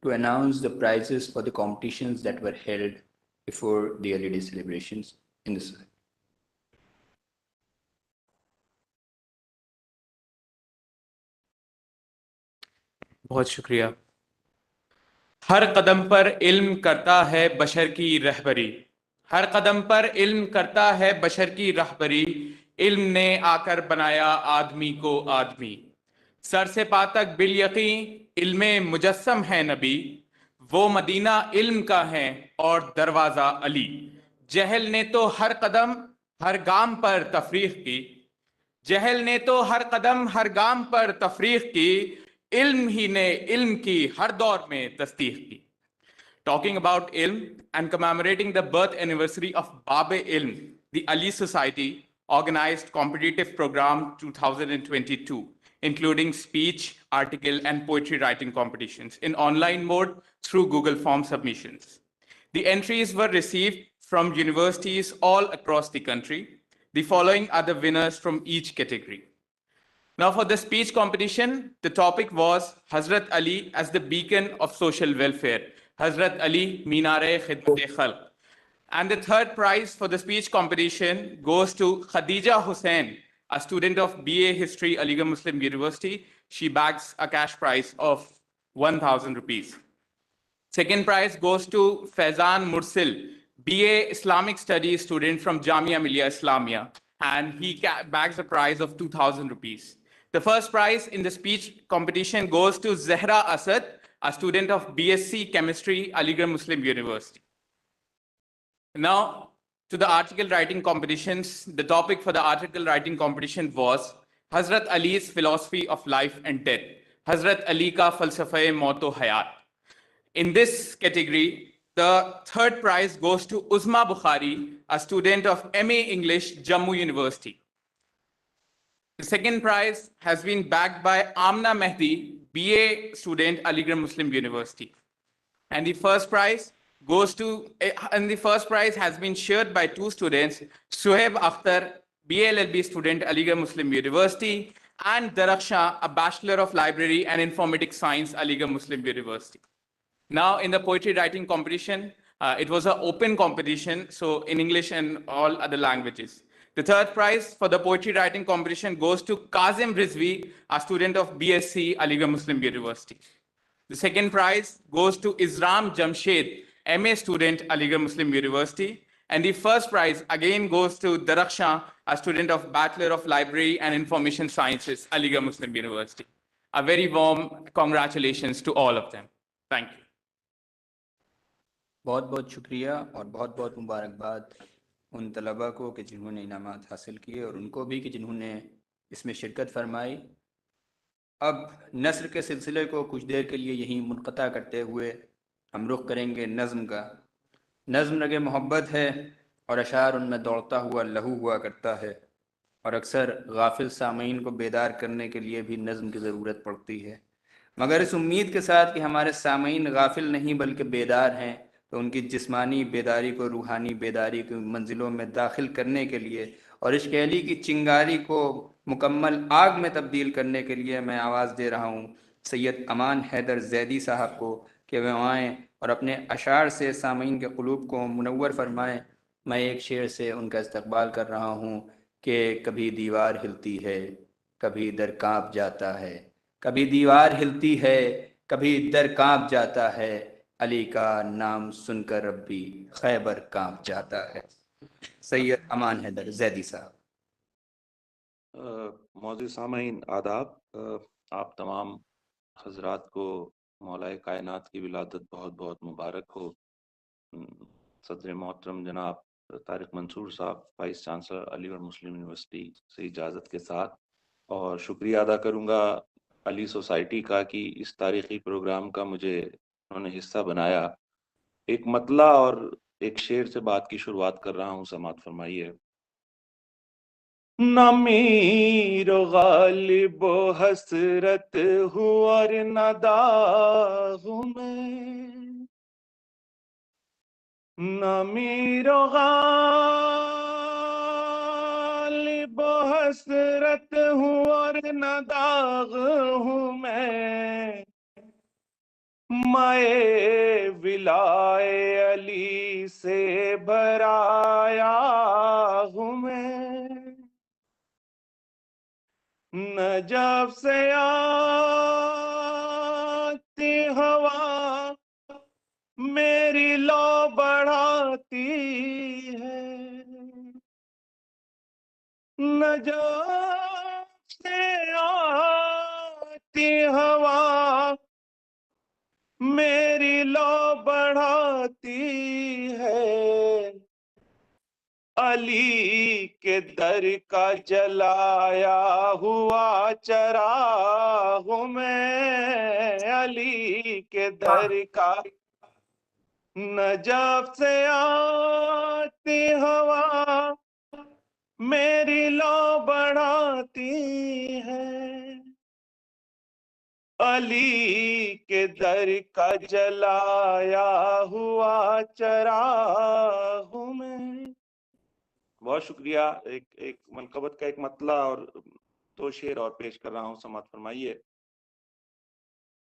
to announce the prizes for the competitions that were held before the early day celebrations in the society. بہت شکریہ. ہر قدم پر علم کرتا ہے بشر کی رہبری، ہر قدم پر علم کرتا ہے بشر کی رہبری، علم نے آ کر بنایا آدمی کو آدمی. سر سے پا تک بالیقین علم مجسم ہے نبی، وہ مدینہ علم کا ہے اور دروازہ علی. جہل نے تو ہر قدم ہر گام پر تفریق کی، جہل نے تو ہر قدم ہر گام پر تفریق کی، علم ہی نے علم کی ہر دور میں تصدیق کی. Talking about ilm and commemorating the birth anniversary of Bab Ilm, the Ali Society organized competitive program 2022, including speech, article, and poetry writing competitions in online mode through Google Form submissions. The entries were received from universities all across the country. The following are the winners from each category. Now for the speech competition, the topic was Hazrat Ali as the beacon of social welfare. Hazrat Ali Minare Khidmat Khalq. And the third prize for the speech competition goes to Khadija Hussain, a student of BA History, Aligarh Muslim University. She bags a cash prize of 1,000 rupees. Second prize goes to Faizan Mursil, BA Islamic Studies student from Jamia Millia Islamia, and he bags a prize of 2,000 rupees. The first prize in the speech competition goes to Zehra Asad, a student of BSc Chemistry, Aligarh Muslim University. Now, to the article writing competitions. The topic for the article writing competition was Hazrat Ali's philosophy of life and death. Hazrat Ali ka falsafa maut o hayat. In this category, the third prize goes to Uzma Bukhari, a student of MA English, Jammu University. The second prize has been bagged by Amna Mehdi, BA student, Aligarh Muslim University. And the first prize has been shared by two students, Suhaib Akhtar, BLLB student, Aligarh Muslim University, and Daraksha, a Bachelor of Library and Informatics Science, Aligarh Muslim University. Now, in the poetry writing competition, it was an open competition, so in English and all other languages. The third prize for the poetry writing competition goes to Kazim Rizvi, a student of BSc, Aligarh Muslim University. The second prize goes to Isram Jamshed, MA student, Aligarh Muslim University. And the first prize again goes to Daraksha, a student of Bachelor of Library and Information Sciences, Aligarh Muslim University. A very warm congratulations to all of them. Thank you. بہت بہت شکریہ اور بہت بہت مبارکباد ان طلباء کو کہ جنہوں نے انعامات حاصل کیے، اور ان کو بھی کہ جنہوں نے اس میں شرکت فرمائی. اب نثر کے سلسلے کو کچھ دیر کے لیے یہیں منقطع کرتے ہوئے ہم رخ کریں گے نظم کا. نظم رگ محبت ہے اور اشعار ان میں دوڑتا ہوا لہو ہوا کرتا ہے، اور اکثر غافل سامعین کو بیدار کرنے کے لیے بھی نظم کی ضرورت پڑتی ہے، مگر اس امید کے ساتھ کہ ہمارے سامعین غافل نہیں بلکہ بیدار ہیں، تو ان کی جسمانی بیداری کو روحانی بیداری کی منزلوں میں داخل کرنے کے لیے اور عشق علی کی چنگاری کو مکمل آگ میں تبدیل کرنے کے لیے میں آواز دے رہا ہوں سید امان حیدر زیدی صاحب کو کہ وہ آئیں اور اپنے اشعار سے سامعین کے قلوب کو منور فرمائیں. میں ایک شعر سے ان کا استقبال کر رہا ہوں کہ کبھی دیوار ہلتی ہے کبھی در کانپ جاتا ہے، کبھی دیوار ہلتی ہے کبھی در کانپ جاتا ہے، علی کا نام سن کر ربی خیبر کانپ جاتا ہے. سید امان حیدر زیدی صاحب. معزز سامعین آداب. آپ تمام حضرات کو مولا کائنات کی ولادت بہت بہت مبارک ہو. صدر محترم جناب طارق منصور صاحب، وائس چانسلر علی گڑھ مسلم یونیورسٹی سے اجازت کے ساتھ، اور شکریہ ادا کروں گا علی سوسائٹی کا کہ اس تاریخی پروگرام کا مجھے انہوں نے حصہ بنایا. ایک مطلع اور ایک شعر سے بات کی شروعات کر رہا ہوں، سماعت فرمائیے. نہ میر و غالب و حسرت ہوں اور نہ داغ میں، نہ میر و غالب و حسرت ہوں اور نہ داغ ہوں میں، میں ولائے علی سے بھرایا ہوں میں، نجف سے آتی ہوا میری لو بڑھاتی ہے، نجف سے آتی ہوا میری لو بڑھاتی ہے، علی کے در کا جلایا ہوا چراغ میں، علی کے در کا نجف سے آتی ہوا میری لو بڑھاتی ہے، علی کے در کا جلایا ہوا چراغ میں۔ بہت شکریہ۔ ایک منقبت کا ایک مطلع اور دو شعر اور پیش کر رہا ہوں، سماعت فرمائیے۔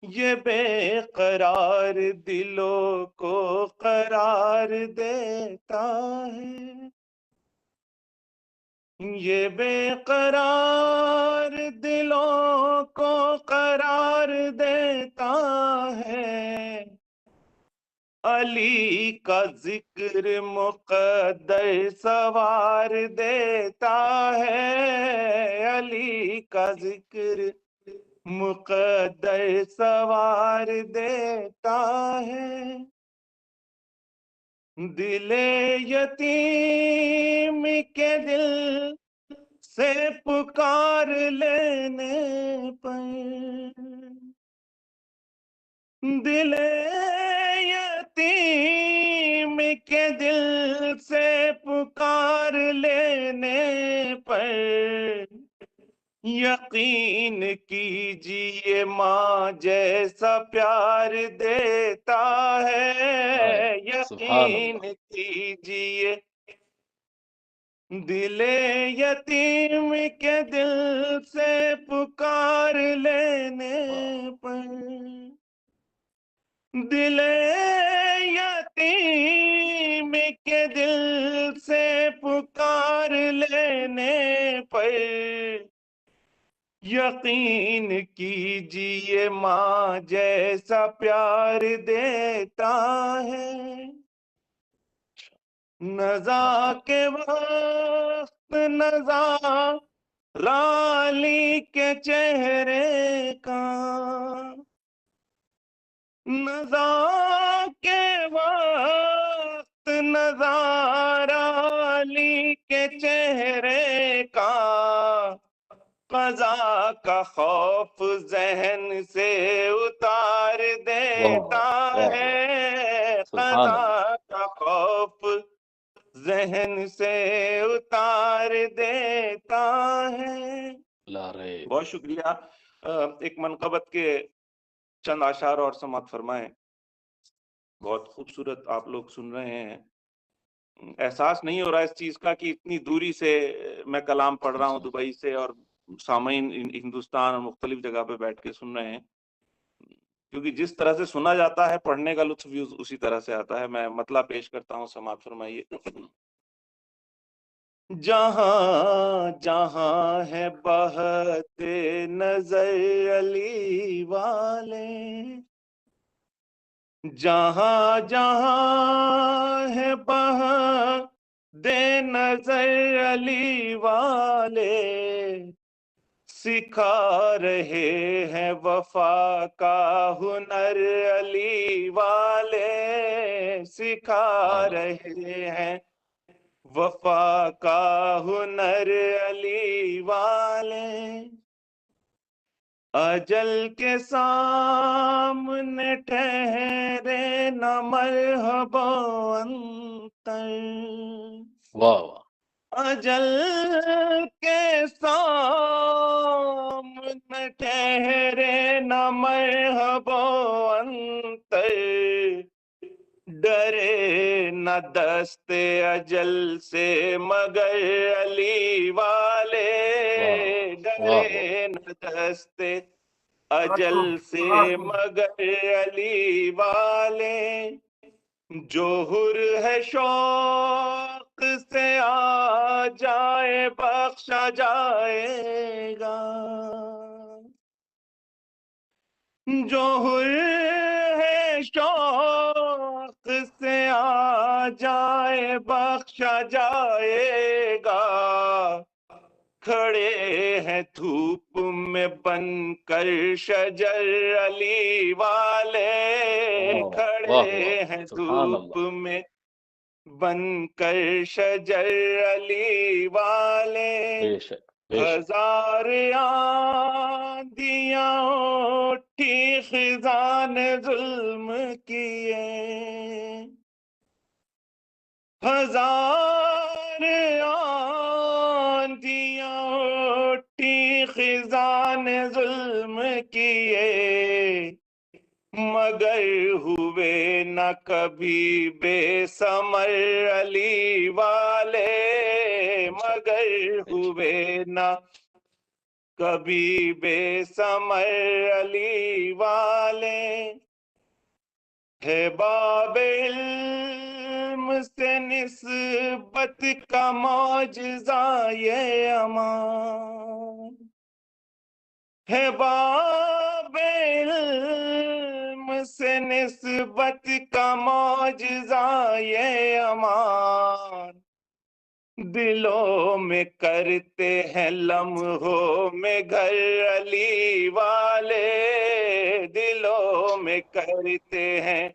یہ بے قرار دلوں کو قرار دیتا ہے، یہ بے قرار دلوں کو قرار دیتا ہے، علی کا ذکر مقدر سوار دیتا ہے، علی کا ذکر مقدر سوار دیتا ہے، دل یتیم کے دل سے پکار لینے پر، دل یتیم کے دل سے پکار لینے پر، یقین کیجئے ماں جیسا پیار دیتا ہے، سبحان یقین اللہ۔ کیجئے دل یتیم کے دل سے پکار لینے پر، دل یتیم کے دل سے پکار لینے پر، یقین کیجئے ماں جیسا پیار دیتا ہے، نزا کے وقت نظارالی کے چہرے کا، نزا کے وقت نظارالی کے چہرے کا، قضا کا خوف ذہن سے اتار دیتا ہے، سبحان اللہ۔ قضا کا خوف ذہن سے اتار دیتا ہے۔ لا رہے۔ بہت شکریہ۔ ایک منقبت کے چند اشعار اور سماعت فرمائیں۔ بہت خوبصورت آپ لوگ سن رہے ہیں، احساس نہیں ہو رہا اس چیز کا کہ اتنی دوری سے میں کلام پڑھ رہا ہوں دبئی سے، اور سامعین ہندوستان اور مختلف جگہ پہ بیٹھ کے سن رہے ہیں، کیونکہ جس طرح سے سنا جاتا ہے پڑھنے کا لطف بھی اسی طرح سے آتا ہے۔ میں مطلع پیش کرتا ہوں، سماعت فرمائیے۔ جہاں جہاں ہے بہتے نظر علی والے، جہاں جہاں ہے بہتے نظر علی والے، سکھا رہے ہیں وفا کا ہنر علی والے، سکھا رہے ہیں وفا کا ہنر علی والے، اجل کے سامنے ٹھہرے نہ مرحبا انتر، واہ واہ۔ اجل کے سامنے ٹھہرے نہ مرحبا انتر، ڈرے نہ دست اجل سے مگر علی والے، ڈرے نہ دست اجل سے مگر علی والے، جو حر ہے شوق سے آ جائے بخشا جائے گا، جو حر ہے شوق سے آ جائے بخشا جائے گا، کھڑے ہیں دھوپ میں بن کر شجر علی والے، کھڑے ہیں دھوپ میں بن کر شجر علی والے، ہزار آندیاں اٹھی خزاں نے ظلم کیے، ہزار آندیاں اٹھی خزاں نے ظلم کیے، مگر ہوئے نہ کبھی بے ثمر علی والے، مگر ہوئے نہ کبھی بے ثمر علی والے، ہے باب علم سے نسبت کا معجزہ یہ امان، ہے باب علم سے نسبت کا معجزہ یہ امان، دلوں میں کرتے ہیں لمحوں میں گھر علی والے، دلوں میں کرتے ہیں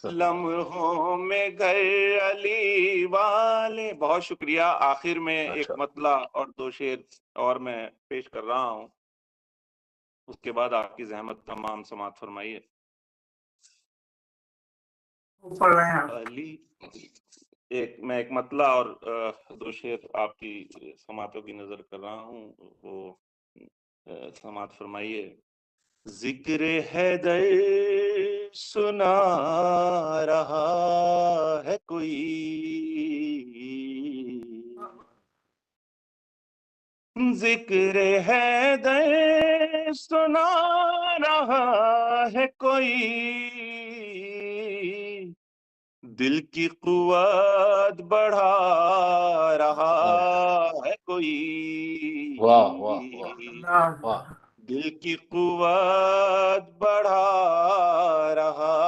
لمحوں میں گھر علی والے۔ بہت شکریہ۔ آخر میں ایک مطلع اور دو شعر اور میں پیش کر رہا ہوں، اس کے بعد آپ کی زحمت تمام سماعت فرمائیے۔ علی میں ایک مطلع اور دو شعر آپ کی سماعتوں کی نظر کر رہا ہوں، وہ سماعت فرمائیے۔ ذکر حیدر سنا رہا ہے کوئی، ذکر حیدر سنا رہا ہے کوئی، دل کی قوت بڑھا رہا ہے کوئی، دل کی قوت بڑھا رہا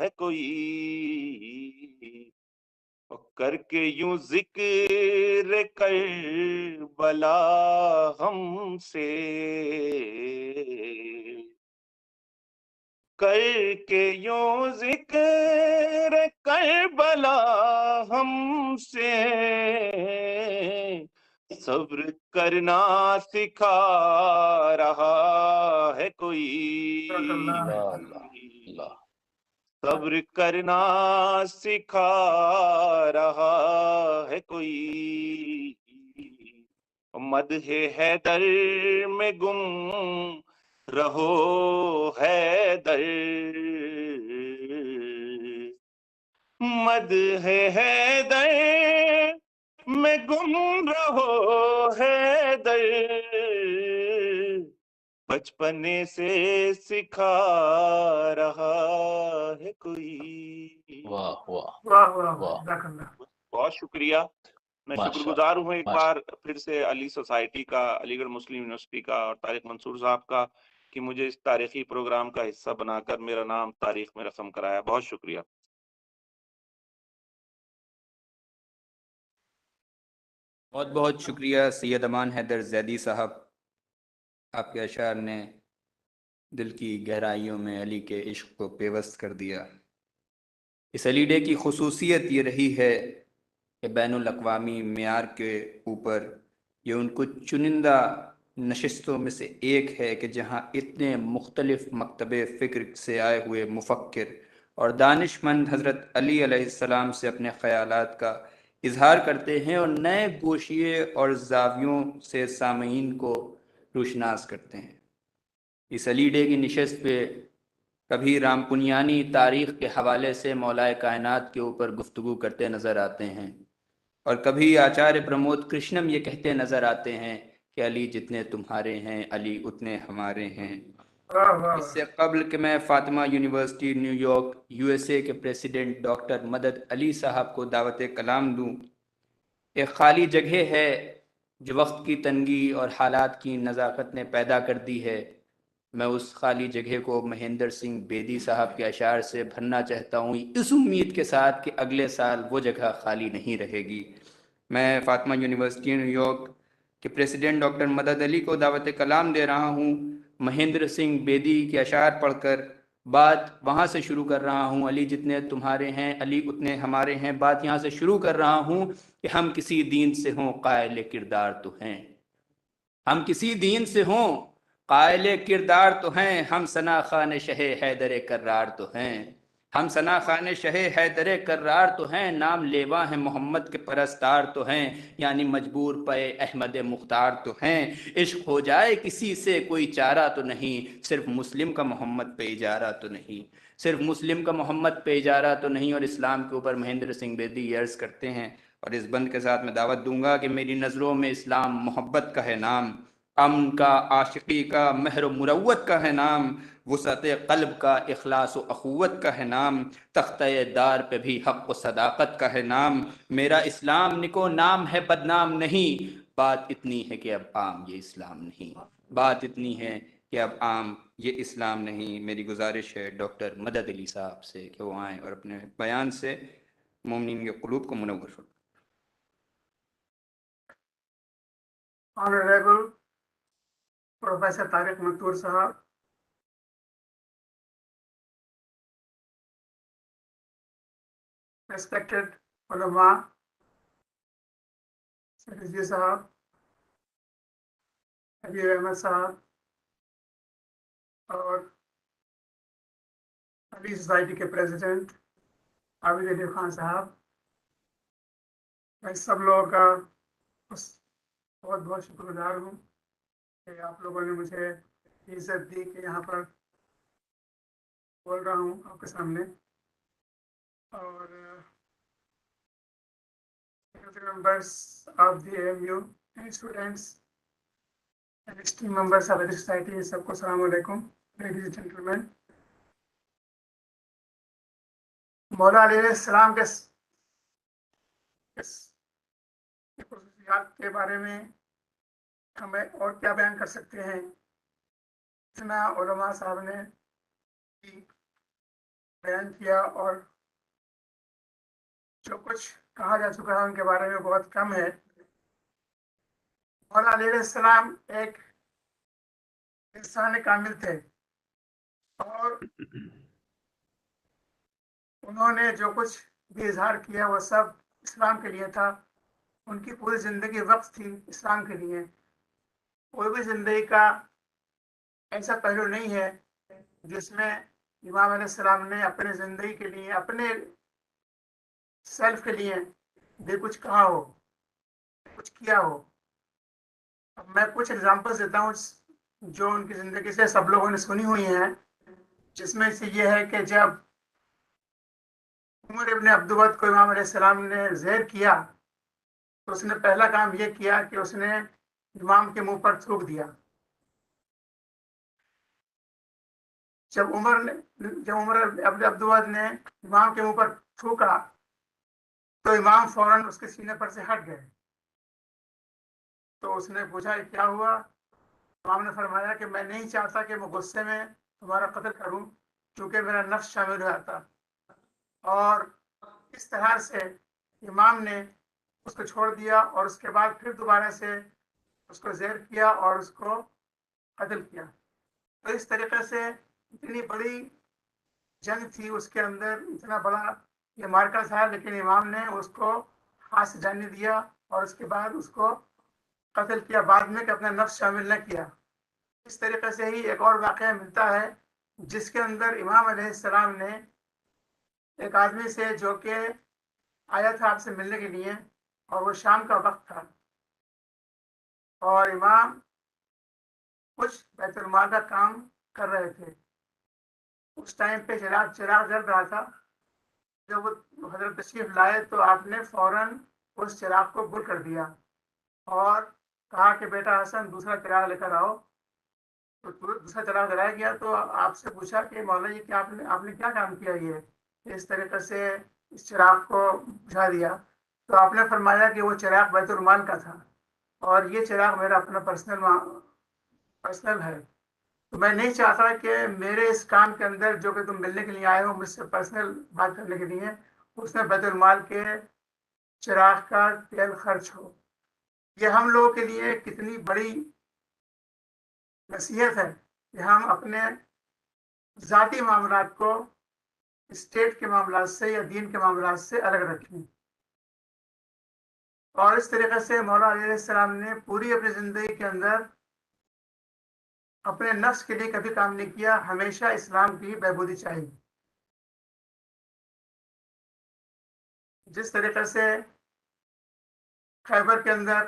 ہے کوئی، کر کے یوں ذکر کربلا ہم سے، کر کے یوں ذکر کربلا ہم سے، صبر کرنا سکھا رہا ہے کوئی، صبر کرنا سکھا رہا ہے کوئی، مدح حیدر میں گم رہو حیدر، مدح حیدر میں گم رہو حیدر، بچپنے سے سکھا رہا ہے کوئی۔ بہت شکریہ۔ میں شکر گزار ہوں ایک بار پھر سے علی سوسائٹی کا، علی گڑھ مسلم یونیورسٹی کا اور طارق منصور صاحب کا کہ مجھے اس تاریخی پروگرام کا حصہ بنا کر میرا نام تاریخ میں رقم کرایا۔ بہت شکریہ۔ بہت بہت شکریہ سید امان حیدر زیدی صاحب، آپ کے اشعار نے دل کی گہرائیوں میں علی کے عشق کو پیوست کر دیا۔ اس علی ڈے کی خصوصیت یہ رہی ہے کہ بین الاقوامی معیار کے اوپر یہ ان کو چنندہ نشستوں میں سے ایک ہے کہ جہاں اتنے مختلف مکتب فکر سے آئے ہوئے مفکر اور دانش مند حضرت علی علیہ السلام سے اپنے خیالات کا اظہار کرتے ہیں اور نئے گوشیے اور زاویوں سے سامعین کو روشناس کرتے ہیں۔ اس علی ڈے کی نشست پہ کبھی رام پنیانی تاریخ کے حوالے سے مولائے کائنات کے اوپر گفتگو کرتے نظر آتے ہیں، اور کبھی آچاریہ پرمود کرشنم یہ کہتے نظر آتے ہیں کہ علی جتنے تمہارے ہیں علی اتنے ہمارے ہیں۔ اس سے قبل کہ میں Fatima university new York U S A کے پریزیڈنٹ ڈاکٹر مدد علی صاحب کو دعوت کلام دوں، ایک خالی جگہ ہے جو وقت کی تنگی اور حالات کی نزاکت نے پیدا کر دی ہے۔ میں اس خالی جگہ کو مہندر سنگھ بیدی صاحب کے اشعار سے بھرنا چاہتا ہوں، اس امید کے ساتھ کہ اگلے سال وہ جگہ خالی نہیں رہے گی۔ میں فاطمہ یونیورسٹی نیو یارک کے پریزیڈنٹ ڈاکٹر مدد علی کو دعوت کلام دے رہا ہوں، مہندر سنگھ بیدی کے اشعار پڑھ کر بات وہاں سے شروع کر رہا ہوں، علی جتنے تمہارے ہیں علی اتنے ہمارے ہیں۔ بات یہاں سے شروع کر رہا ہوں کہ ہم کسی دین سے ہوں قائل کردار تو ہیں، ہم کسی دین سے ہوں قائل کردار تو ہیں، ہم ثنا خوان شہ حیدر کرار تو ہیں، ہم ثنا خوان شہ حیدر کرار تو ہیں، نام لیوا ہیں محمد کے پرستار تو ہیں، یعنی مجبور پے احمد مختار تو ہیں۔ عشق ہو جائے کسی سے کوئی چارہ تو نہیں، صرف مسلم کا محمد پہ اجارہ تو نہیں، صرف مسلم کا محمد پہ اجارہ تو نہیں۔ اور اسلام کے اوپر مہندر سنگھ بیدی یہ عرض کرتے ہیں، اور اس بند کے ساتھ میں دعوت دوں گا کہ میری نظروں میں اسلام محبت کا ہے نام، امن کا، عاشقی کا، مہر و مروت کا ہے نام، وسعت قلب کا، اخلاص و اخوت کا ہے نام، تختہ دار پہ بھی حق و صداقت کا ہے نام۔ میرا اسلام نکو نام ہے بدنام نہیں، بات اتنی ہے کہ اب عام یہ اسلام نہیں، بات اتنی ہے کہ اب عام یہ اسلام نہیں۔ میری گزارش ہے ڈاکٹر مدد علی صاحب سے کہ وہ آئیں اور اپنے بیان سے مومنین کے قلوب کو منور فرمائیں۔ Honorable Professor Tariq Mansour Sahab, respected ulama, Rizvi Sahab, Habib Ahmed Sahab, اور علی سوسائٹی کے پریزیڈنٹ عابد علی خان صاحب، میں سب لوگوں کا بہت بہت شکر گزار ہوں کہ آپ لوگوں نے مجھے عزت دی کہ یہاں پر بول رہا ہوں آپ کے سامنے۔ اور members of the AMU and students and esteemed members of the society, سب کو السلام علیکم، ladies and gentlemen۔ مولا علیہ السلام کے خصوصیات کے بارے میں ہمیں اور کیا بیان کر سکتے ہیں، اتنا علماء صاحب نے بیان کیا، اور جو کچھ کہا جا چکا ہے ان کے بارے میں بہت کم ہے۔ مولا علیہ السلام ایک انسان کامل تھے، اور انہوں نے جو کچھ بھی اظہار کیا وہ سب اسلام کے لیے تھا۔ ان کی پوری زندگی وقف تھی اسلام کے لیے۔ کوئی بھی زندگی کا ایسا پہلو نہیں ہے جس میں امام علیہ السلام نے اپنے زندگی کے لیے، اپنے سیلف کے لیے بھی کچھ کہا ہو، کچھ کیا ہو۔ اب میں کچھ ایگزامپلس دیتا ہوں جو ان کی زندگی سے سب لوگوں نے سنی ہوئی ہیں، جس میں سے یہ ہے کہ جب عمر ابن عبدود کو امام علیہ السلام نے زیر کیا تو اس نے پہلا کام یہ کیا کہ اس نے امام کے منہ پر تھوک دیا۔ جب عمر ابن عبدود نے امام کے منہ پر تھوکا تو امام فوراً اس کے سینے پر سے ہٹ گئے۔ تو اس نے پوچھا یہ کیا ہوا؟ امام نے فرمایا کہ میں نہیں چاہتا کہ میں غصے میں تمہارا قتل کروں، کیونکہ میرا نفس شامل ہو جاتا۔ اور اس طرح سے امام نے اس کو چھوڑ دیا، اور اس کے بعد پھر دوبارہ سے اس کو زیر کیا اور اس کو قتل کیا۔ تو اس طریقے سے اتنی بڑی جنگ تھی، اس کے اندر اتنا بڑا یہ مارکا تھا، لیکن امام نے اس کو ہاتھ سے جانے دیا اور اس کے بعد اس کو قتل کیا، بعد میں کہ اپنا نفس شامل نہ کیا۔ اس طریقے سے ہی ایک اور واقعہ ملتا ہے جس کے اندر امام علیہ السلام نے ایک آدمی سے جو کہ آیا تھا آپ سے ملنے کے لیے، اور وہ شام کا وقت تھا، اور امام کچھ بیت المال کا کام کر رہے تھے۔ اس ٹائم پہ چراغ جل رہا تھا۔ جب وہ حضرت تشریف لائے تو آپ نے فوراً اس چراغ کو گل کر دیا اور کہا کہ بیٹا حسن دوسرا چراغ لے کر آؤ۔ تو دوسرا چراغ جلایا گیا تو آپ سے پوچھا کہ مولانا جی کیا آپ نے کیا کام کیا یہ اس طریقے سے اس چراغ کو بجھا دیا؟ تو آپ نے فرمایا کہ وہ چراغ بیت المال کا تھا اور یہ چراغ میرا اپنا پرسنل ہے، تو میں نہیں چاہتا کہ میرے اس کام کے اندر جو کہ تم ملنے کے لیے آئے ہو مجھ سے پرسنل بات کرنے کے لیے، اس میں بیت المال کے چراغ کا تیل خرچ ہو۔ یہ ہم لوگوں کے لیے کتنی بڑی نصیحت ہے کہ ہم اپنے ذاتی معاملات کو اسٹیٹ کے معاملات سے یا دین کے معاملات سے الگ رکھیں۔ اور اس طریقے سے مولا علیہ السلام نے پوری اپنی زندگی کے اندر اپنے نفس کے لیے کبھی کام نہیں کیا، ہمیشہ اسلام کی بہبودی چاہیے۔ جس طریقے سے خیبر کے اندر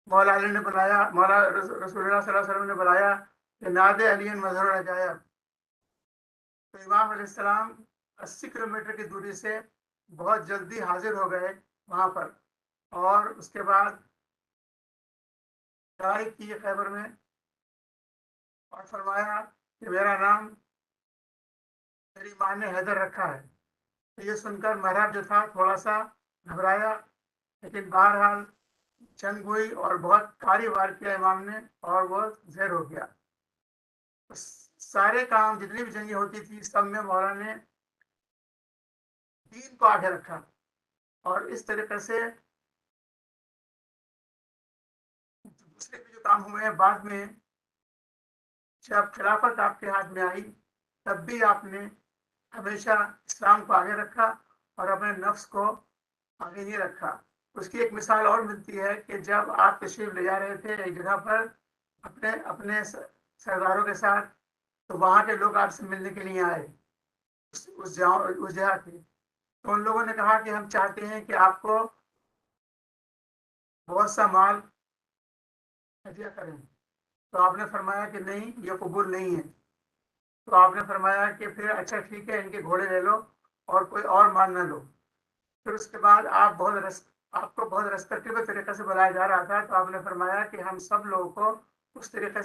مولا علی نے بلایا، مولا رسول اللہ صلی اللہ علیہ وسلم نے بلایا کہ ناد علی مظہر العجائب، تو امام علیہ السلام 80 کلومیٹر کی دوری سے بہت جلدی حاضر ہو گئے وہاں پر، اور اس کے بعد چڑھائی کی خیبر میں اور فرمایا کہ میرا نام میری ماں نے حیدر رکھا ہے۔ تو یہ سن کر محراب جو تھا تھوڑا سا گھبرایا، لیکن بہرحال جنگ ہوئی اور بہت کاری وار کیا امام نے اور وہ زہر ہو گیا۔ سارے کام جتنی بھی جنگیں ہوتی تھی سب میں مولانا نے دین کو آگے رکھا، اور اس طریقے سے دوسرے بھی جو کام ہوئے ہیں بعد میں جب خلافت آپ کے ہاتھ میں آئی تب بھی آپ نے ہمیشہ اسلام کو آگے رکھا اور اپنے نفس کو آگے نہیں رکھا۔ اس کی ایک مثال اور ملتی ہے کہ جب آپ تشریف لے جا رہے تھے ایک جگہ پر اپنے سرداروں کے ساتھ، تو وہاں کے لوگ آپ سے ملنے کے لیے آئے اس جگہ کے، تو ان لوگوں نے کہا کہ ہم چاہتے ہیں کہ آپ کو بہت سا مال ہدیہ کریں، تو آپ نے فرمایا کہ نہیں یہ قبول نہیں ہے۔ تو آپ نے فرمایا کہ پھر اچھا ٹھیک ہے ان کے گھوڑے لے لو اور کوئی اور مال نہ لو۔ پھر اس کے بعد آپ کو بہت ریسپیکٹیبل طریقے سے بلایا جا رہا تھا، تو آپ نے فرمایا کہ ہم سب لوگوں کو اس طریقے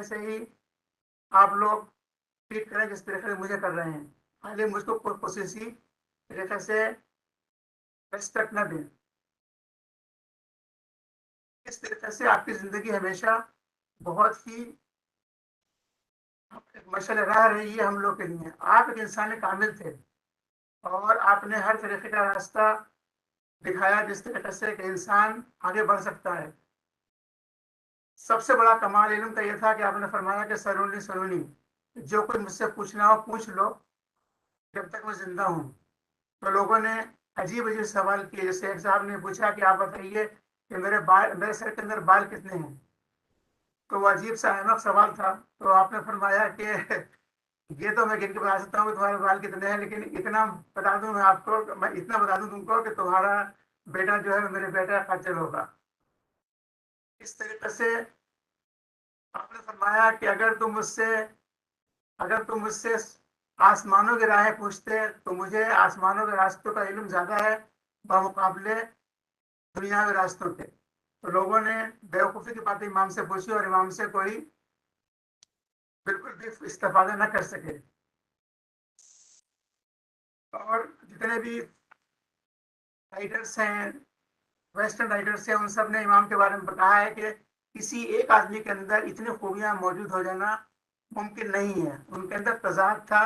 سے ہی آپ لوگ ٹریٹ کریں جس طریقے سے مجھے کر رہے ہیں، خالی مجھ کو خصوصی طریقے سے ریسپیکٹ نہ دیں۔ اس طریقے سے آپ کی زندگی ہمیشہ بہت ہی مشعل راہ رہی ہے ہم لوگ کے لیے۔ آپ ایک انسان کامل تھے اور آپ نے ہر طریقے کا راستہ دکھایا جس طریقے سے کہ انسان آگے بڑھ سکتا ہے۔ سب سے بڑا کمال علم کا یہ تھا کہ آپ نے فرمایا کہ سلونی جو کچھ مجھ سے پوچھنا ہو پوچھ لو جب تک میں زندہ ہوں۔ تو لوگوں نے عجیب سوال کیے، جیسے ایک صاحب نے پوچھا کہ آپ بتائیے کہ میرے سر کے اندر بال کتنے ہیں؟ تو وہ عجیب سا احمق سوال تھا، تو آپ نے فرمایا کہ یہ تو میں گن کے بتا سکتا ہوں کہ تمہارے بال کتنے ہیں، لیکن اتنا بتا دوں میں اتنا بتا دوں تم کو کہ تمہارا بیٹا جو ہے میرے بیٹا قاتل ہوگا۔ اس طریقے سے آپ نے فرمایا کہ اگر تم مجھ سے آسمانوں کی راہیں پوچھتے تو مجھے آسمانوں کے راستوں کا علم زیادہ ہے بمقابلے دنیا کے راستوں کے۔ تو لوگوں نے بیوقوفی کی باتیں امام سے پوچھی اور امام سے کوئی بالکل بھی استفادہ نہ کر سکے۔ اور جتنے بھی رائٹرس ہیں، ویسٹرن رائٹرس ہیں، ان سب نے امام کے بارے میں بتایا ہے کہ کسی ایک آدمی کے اندر اتنی خوبیاں موجود ہو جانا ممکن نہیں ہے۔ ان کے اندر تضاد تھا،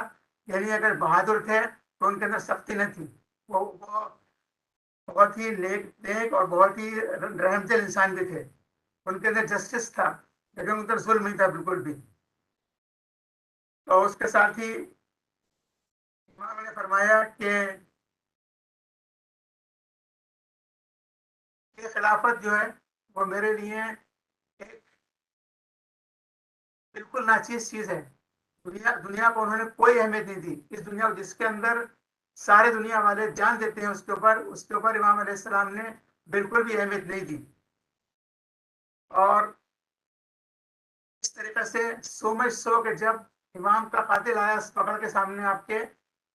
یعنی اگر بہادر تھے تو ان کے اندر سختی نہ تھی، وہ بہت ہی نیک اور بہت ہی رحم دل انسان بھی تھے۔ ان کے اندر جسٹس تھا لیکن ان کے اندر ظلم نہیں تھا بالکل بھی۔ تو اس کے ساتھ ہی امام نے فرمایا کہ یہ خلافت جو ہے وہ میرے لیے ایک بالکل ناچیز چیز ہے۔ دنیا کو انہوں نے کوئی اہمیت نہیں دی۔ اس دنیا جس کے اندر سارے دنیا والے جان دیتے ہیں اس کے اوپر امام علیہ السلام نے بالکل بھی اہمیت نہیں دی. اور اس طریقے سے مچ سو کہ جب امام کا قاتل آیا پکڑ کے سامنے آپ کے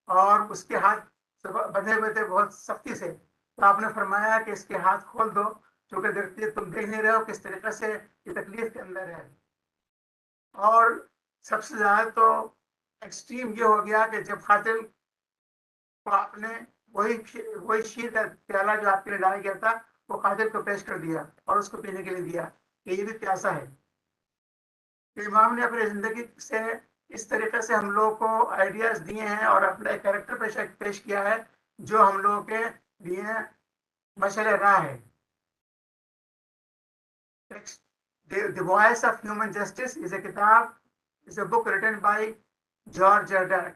اور اس کے ہاتھ بندھے ہوئے تھے بہت سختی سے, تو آپ نے فرمایا کہ اس کے ہاتھ کھول دو, چونکہ تم دیکھ نہیں رہے ہو کس طریقے سے یہ تکلیف کے اندر ہے. اور سب سے زیادہ تو ایکسٹریم یہ ہو گیا کہ جب قاتل کو آپ نے وہی شیر کا پیالہ جو آپ کے لیے لایا گیا تھا وہ قاتل کو پیش کر دیا اور اس کو پینے کے لیے دیا کہ یہ بھی پیاسا ہے. امام نے اپنی زندگی سے اس طریقے سے ہم لوگوں کو آئیڈیاز دیے ہیں اور اپنا ایک کیریکٹر پیش کیا ہے جو ہم لوگوں کے لیے مشعل راہ ہے. The Voice of Human Justice is a book written by George Erdert.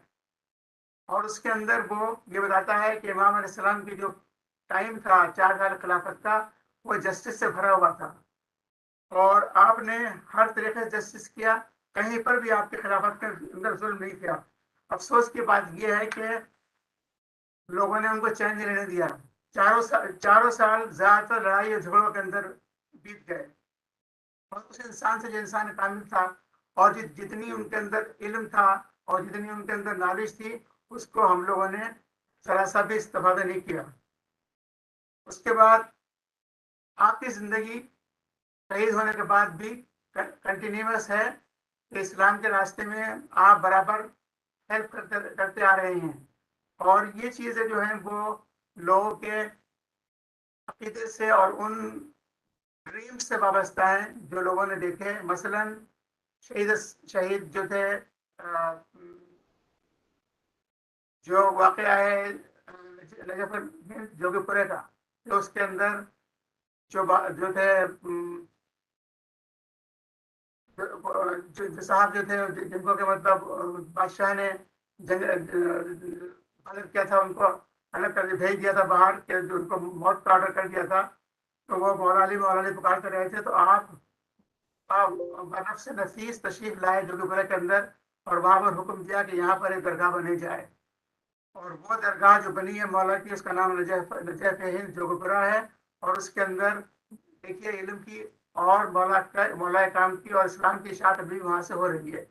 اور اس کے اندر وہ یہ بتاتا ہے کہ امام علیہ السلام کی جو ٹائم تھا 4 سال خلافت کا وہ جسٹس سے بھرا ہوا تھا, اور آپ نے ہر طریقے سے جسٹس کیا, کہیں پر بھی آپ کی خلافت کے اندر ظلم نہیں کیا. افسوس کی بات یہ ہے کہ لوگوں نے ان کو چین نہیں رہنے دیا. چاروں سال زیادہ تر لڑائی اور جھگڑوں کے اندر بیت گئے, اور اس انسان سے جو انسان کامل تھا اور جتنی ان کے اندر علم تھا اور جتنی ان کے اندر نالج تھی اس کو ہم لوگوں نے ذرا سا بھی استفادہ نہیں کیا. اس کے بعد آپ کی زندگی شہید ہونے کے بعد بھی کنٹینیوس ہے کہ اسلام کے راستے میں آپ برابر ہیلپ کرتے آ رہے ہیں, اور یہ چیزیں جو ہیں وہ لوگوں کے عقیدے سے اور ان ڈریم سے وابستہ ہیں جو لوگوں نے دیکھے. مثلاً شہید جو تھے جو واقعہ ہے جو کہ پورے کا, تو اس کے اندر جو تھے جو صاحب جو تھے جن کو کہ مطلب بادشاہ نے الگ کیا تھا, ان کو الگ کر کے بھیج دیا تھا باہر, کہ جو ان کو موت کا آرڈر کر دیا تھا, تو وہ مولا علی پکارتے رہے تھے. تو آپ بنفس نفیس تشریف لائے جو کہ برے کے اندر, اور وہاں پر حکم دیا کہ یہاں پر ایک درگاہ بنی جائے, اور وہ درگاہ جو بنی ہے مولا کی اس کا نام نجف ہند جو گپرا ہے, اور اس کے اندر دیکھیے علم کی اور مولا کام کی اور اسلام کی اشاعت ابھی وہاں سے ہو رہی ہے.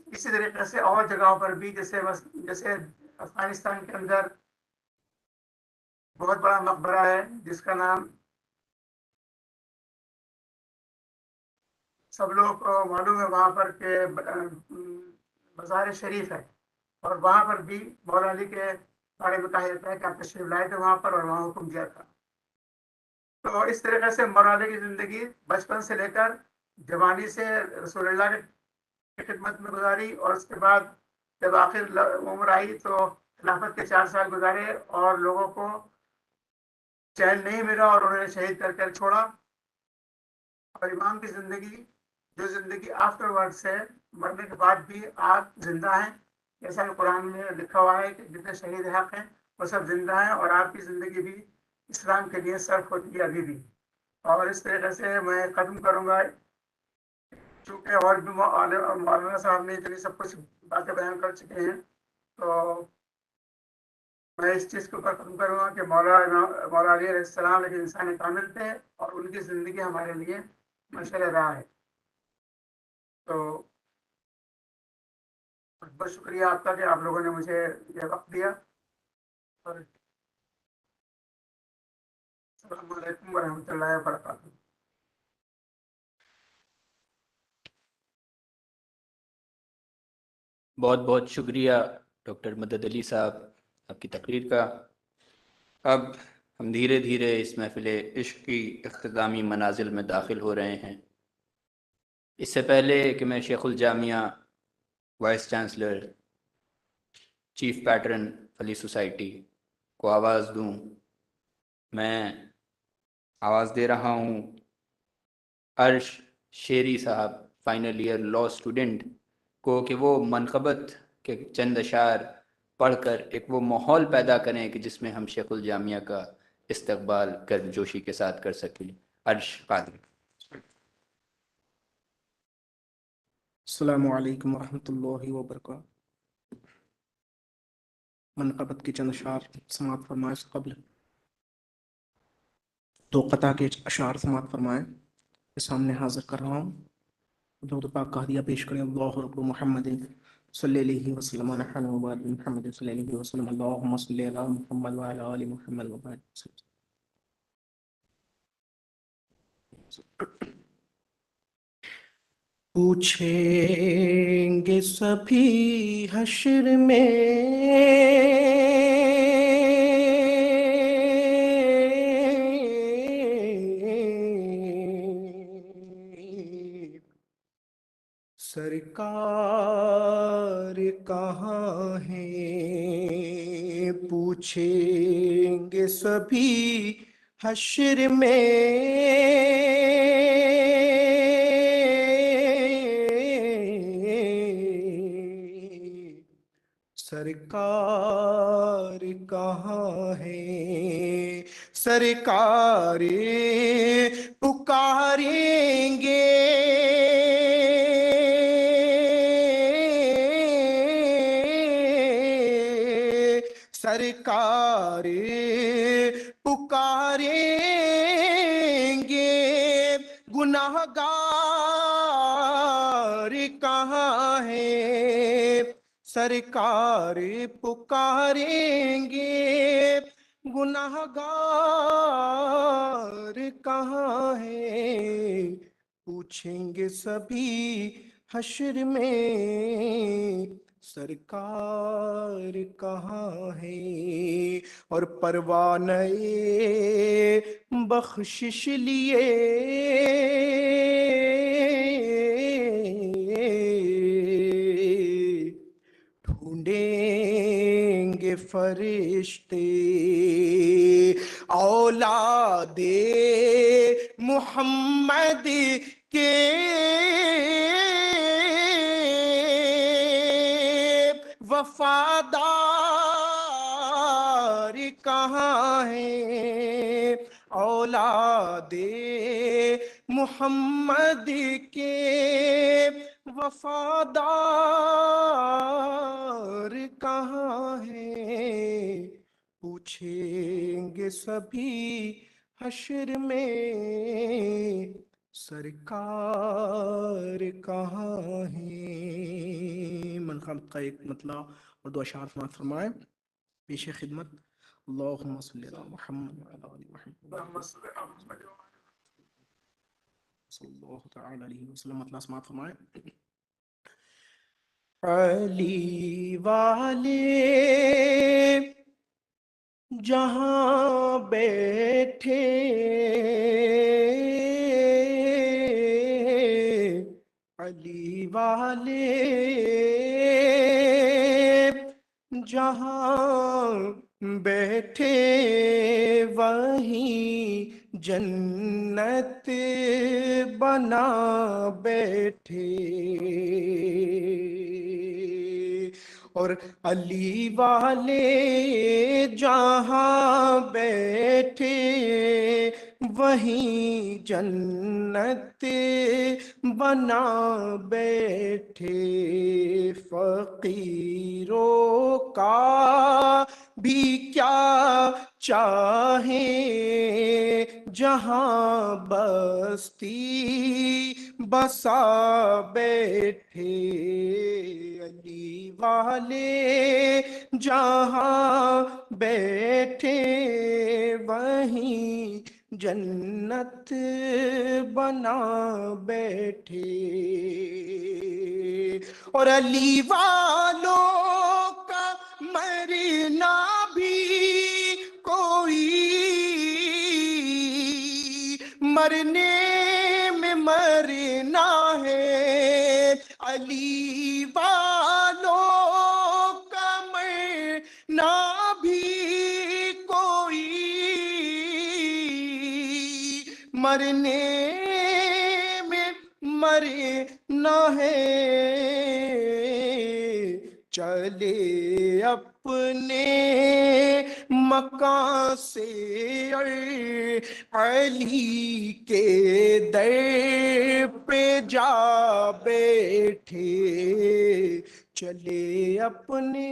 اسی طریقے سے اور جگہوں پر بھی جیسے افغانستان کے اندر بہت بڑا مقبرہ ہے جس کا نام سب لوگ کو معلوم ہے, وہاں پر کہ مزار شریف ہے, اور وہاں پر بھی مولا علی کے بارے میں کہا جاتا ہے کہ آپ تشریف لائے تھے وہاں پر اور وہاں حکم دیا تھا. تو اس طریقے سے مولا علی کی زندگی بچپن سے لے کر جوانی سے رسول اللہ کی خدمت میں گزاری, اور اس کے بعد جب آخر عمر آئی تو خلافت کے 4 سال گزارے اور لوگوں کو چین نہیں ملا اور انہوں نے شہید کر چھوڑا. اور امام کی زندگی جو زندگی آفٹر ورڈ سے مرنے کے بعد بھی آپ زندہ ہیں, جیسا کہ قرآن میں لکھا ہوا ہے کہ جتنے شہید حق ہیں وہ سب زندہ ہیں, اور آپ کی زندگی بھی اسلام کے لیے صرف ہوتی ہے ابھی بھی. اور اس طریقے سے میں ختم کروں گا, چونکہ اور بھی مولانا صاحب نے اتنی سب کچھ باتیں بیان کر چکے ہیں, تو میں اس چیز کے اوپر ختم کروں گا کہ مولا علی علیہ السلام ایک انسان کامل تھے اور ان کی زندگی ہمارے لیے مشعل راہ ہے. تو بہت شکریہ آپ کا کہ آپ لوگوں نے مجھے یہ وقت دیا, اور السلام علیکم ورحمۃ اللہ وبرکاتہ. بہت بہت شکریہ ڈاکٹر مدد علی صاحب آپ کی تقریر کا. اب ہم دھیرے دھیرے اس محفل عشق کی اختتامی منازل میں داخل ہو رہے ہیں. اس سے پہلے کہ میں شیخ الجامعہ وائس چانسلر چیف پیٹرن فلی سوسائٹی کو آواز دوں, میں آواز دے رہا ہوں عرش شیری صاحب, فائنل ایئر لاء اسٹوڈنٹ کو, کہ وہ منقبت کے چند اشعار پڑھ کر ایک وہ ماحول پیدا کریں کہ جس میں ہم شیخ الجامعہ کا استقبال گرمجوشی کے ساتھ کر سکیں. عرش قادری. السلام علیکم ورحمۃ اللہ وبرکاتہ. منقبت کی چند اشعار سماعت فرمائے. اس قبل دو قطع کے اشعار سماعت فرمائے. سامنے حاضر کر رہا ہوں. درود پاک کا ہدیہ پیش کریں. اللہ رب محمد صلی اللہ علیہ وسلم نحن مبارک محمد صلی اللہ علیہ وسلم. اللہم صلی علی محمد وعلی آل محمد وبارک وسلم. پوچھیں گے سبھی حشر میں سرکار کہاں ہیں. پوچھیں گے سبھی حشر میں سرکار کہاں ہے. سرکار پکاریں گے سرکار پکاریں گے. گناہ گار کہاں ہے. سرکار پکاریں گے. گناہ گار کہاں ہے. پوچھیں گے سبھی حشر میں سرکار کہاں ہے. اور پروانہ بخشش لیے ڈھونڈیں گے فرشتے اولاد محمد کے. وفادار کہاں ہیں. اولاد محمد کے وفادار کہاں ہیں. پوچھیں گے سبھی حشر میں سرکار کہاں ہیں. منقبت کا ایک مطلع اور دو اشعار سماعت فرمائے. پیش خدمت اللہم صلی علی محمد وعلی آل محمد صلی اللہ تعالی علیہ وسلم. مطلع سماعت فرمائے. علی والے جہاں بیٹھے علی والے جہاں بیٹھے وہیں جنت بنا بیٹھے. اور علی والے جہاں بیٹھے وہیں جنت بنا بیٹھے. فقیروں کا بھی کیا چاہیں جہاں بستی بسا بیٹھے. علی والے جہاں بیٹھے وہیں جنت بنا بیٹھے. اور علی والوں کا مرنا بھی کوئی مرنے میں مرنا ہے. علی والوں کا مرنا بھی کوئی مرنے میں مرنا ہے. چلے اپنے مکان سے علی کے در پہ جا بیٹھے. چلے اپنے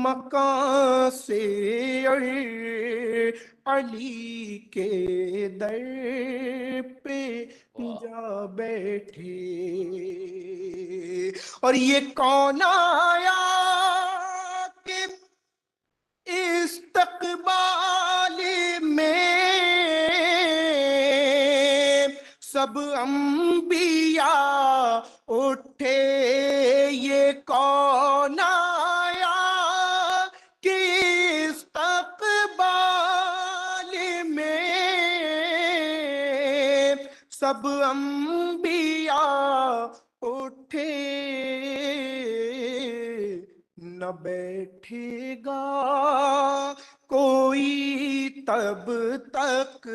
مکان سے علی کے در پہ جا بیٹھے، اور یہ کون آیا کہ استقبال میں سب انبیاء اٹھے، یہ کون آیا کہ استقبال میں سب انبیاء اٹھے، نہ بیٹھے گا کوئی تب تک،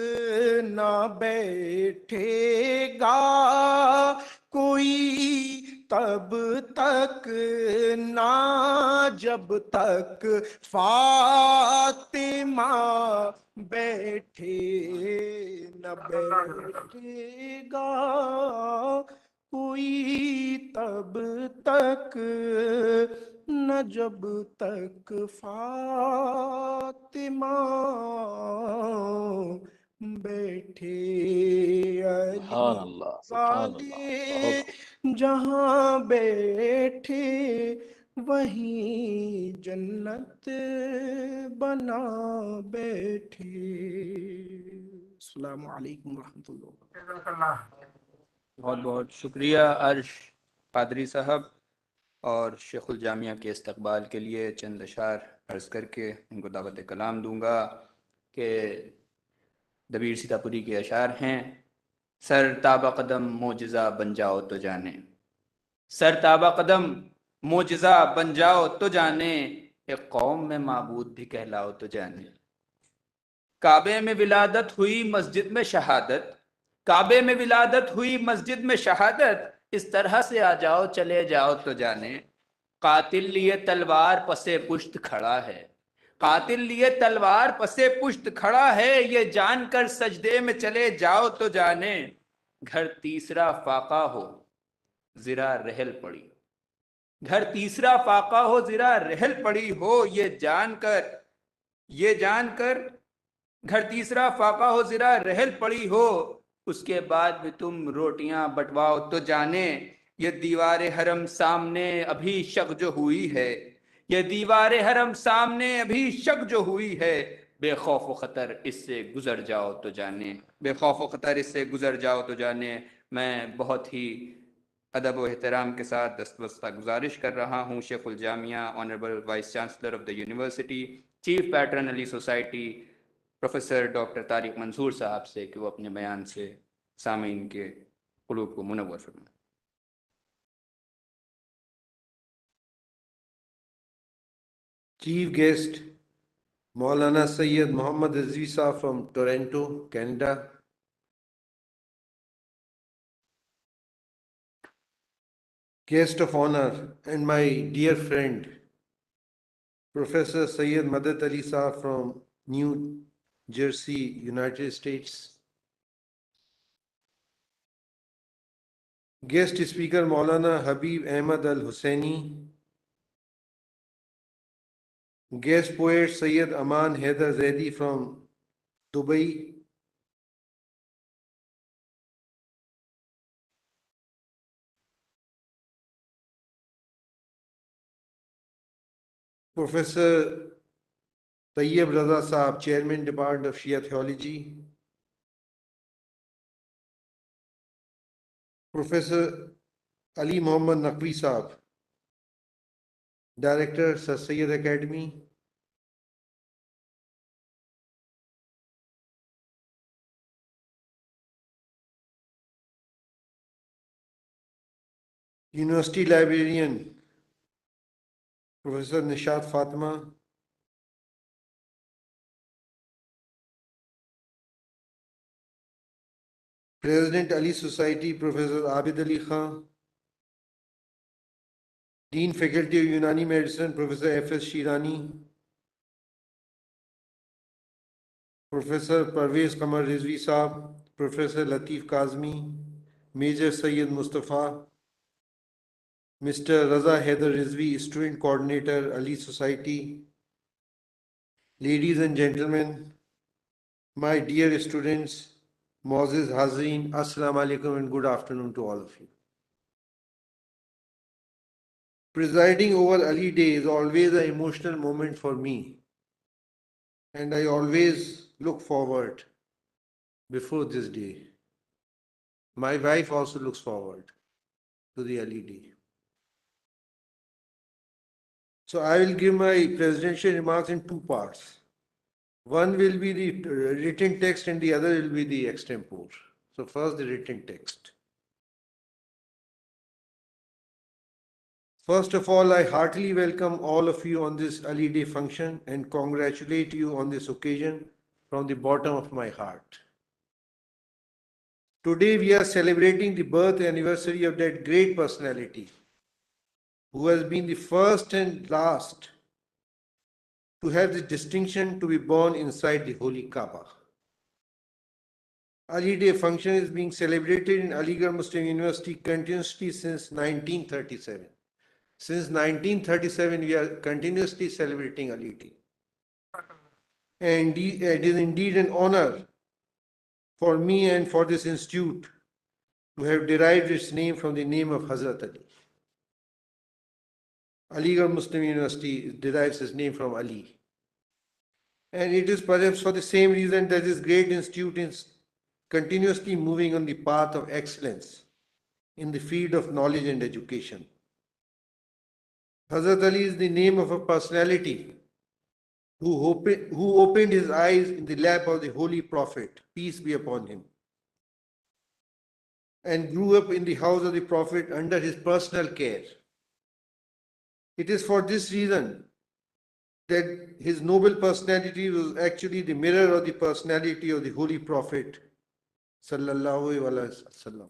نہ بیٹھے گا کوئی تب تک، نہ جب تک فاطمہ بیٹھے، نہ بیٹھے گا کوئی تب تک، نہ جب تک فاطمہ بیٹھے، سبحان علی اللہ، سبحان اللہ، والے بہت خوب۔ جہاں بیٹھے وہیں جنت بنا بیٹھے۔ السلام علیکم ورحمۃ اللہ۔ جزاک اللہ۔ بہت بہت شکریہ عرش قادری صاحب، اور شیخ الجامعہ کے استقبال کے لیے چند اشعار عرض کر کے ان کو دعوت کلام دوں گا کہ دبیر سیتاپوری کے اشعار ہیں: سر تابہ قدم معجزہ بن جاؤ تو جانے، سر تابہ قدم معجزہ بن جاؤ تو جانے، ایک قوم میں معبود بھی کہلاؤ تو جانے، کعبے میں ولادت ہوئی مسجد میں شہادت، کعبے میں ولادت ہوئی مسجد میں شہادت، اس طرح سے آ جاؤ چلے جاؤ تو جانے، قاتل لیے تلوار پسے پشت کھڑا ہے، قاتل لیے تلوار پسے پشت کھڑا ہے، یہ جان کر سجدے میں چلے جاؤ تو جانے، گھر تیسرا فاقہ ہو ذرا رحل پڑی، گھر تیسرا فاقہ ہو ذرا رحل پڑی ہو، یہ جان کر گھر تیسرا فاقہ ہو ذرا رحل پڑی ہو، اس کے بعد بھی تم روٹیاں بٹواؤ تو جانے، یہ دیوار حرم سامنے ابھی شک جو ہوئی ہے، یہ دیوار حرم سامنے ابھی شک جو ہوئی ہے، بے خوف و خطر اس سے گزر جاؤ تو جانے، بے خوف و خطر اس سے گزر جاؤ تو جانے۔ میں بہت ہی ادب و احترام کے ساتھ دستبستہ گزارش کر رہا ہوں شیخ الجامعہ honourable vice chancellor of the university, chief patron Ali society, professor doctor Tariq Mansoor sahib سے کہ وہ اپنے بیان سے سامعین کے قلوب کو منور فرمائیں۔ Chief guest Maulana Syed Mohammed Rizvi Sahab from Toronto, Canada. Guest of honor and my dear friend Professor Syed Madad Ali Sahab from New Jersey, United States. Guest speaker Maulana Habib Ahmad Al Hussaini. Guest poet Syed Aman Haidar Zaidi from Dubai. Professor Tayyib Raza Sahab, Chairman Department of Shia Theology. Professor Ali Muhammad Naqvi Sahab, Director, Sir Syed Academy. University Librarian, Professor Nishat Fatima. President Ali Society, Professor Abid Ali Khan. Dean Faculty of Unani Medicine, Professor F.S. Shirani. Professor Parvez Qamar Rizvi Sahab, Professor Latif Kazmi, Major Syed Mustafa, Mr. Raza Haider Rizvi, Student Coordinator, Ali Society, ladies and gentlemen, my dear students, Moses Hazreen, Assalamu alaikum and good afternoon to all of you. Presiding over Ali Day is always an emotional moment for me, and I always look forward before this day. My wife also looks forward to the Ali Day. So I will give my presidential remarks in two parts. One will be the written text and the other will be the extempore. So first the written text. First of all, I heartily welcome all of you on this Ali Day function and congratulate you on this occasion from the bottom of my heart. Today we are celebrating the birth anniversary of that great personality who has been the first and last to have the distinction to be born inside the Holy Kaaba. Ali Day function is being celebrated in Aligarh Muslim University continuously since 1937. Since 1937, we are continuously celebrating Ali Day. And it is indeed an honor for me and for this institute to have derived its name from the name of Hazrat Ali. Aligarh Muslim University derives its name from Ali. And it is perhaps for the same reason that this great institute is continuously moving on the path of excellence in the field of knowledge and education. Hazrat Ali is the name of a personality who opened his eyes in the lap of the Holy Prophet, peace be upon him, and grew up in the house of the Prophet under his personal care. It is for this reason that his noble personality was actually the mirror of the personality of the Holy Prophet, sallallahu alaihi wasallam.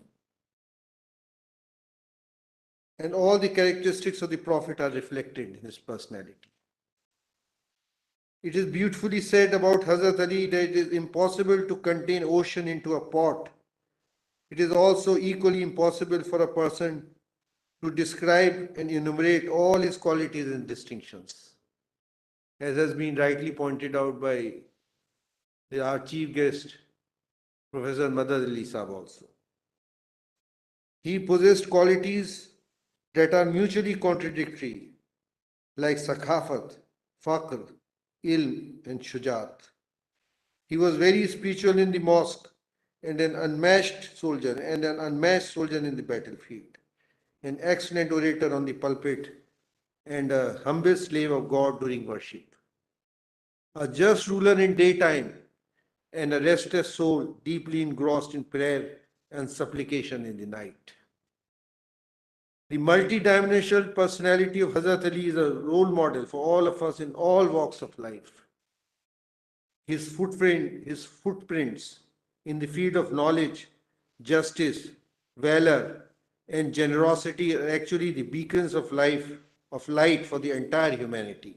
And all the characteristics of the Prophet are reflected in his personality. It is beautifully said about Hazrat Ali that it is impossible to contain ocean into a pot. It is also equally impossible for a person to describe and enumerate all his qualities and distinctions, as has been rightly pointed out by our chief guest, Professor Madad Ali Sahab also. He possessed qualities that are mutually contradictory, like sakhafat, faqr, ilm, and shujaat. He was very spiritual in the mosque and an unmatched soldier in the battlefield, an excellent orator on the pulpit, and a humble slave of God during worship. A just ruler in daytime and a restless soul deeply engrossed in prayer and supplication in the night. The multidimensional personality of Hazrat Ali is a role model for all of us in all walks of life. His footprints in the field of knowledge, justice, valor, and generosity are actually the beacons of light for the entire humanity.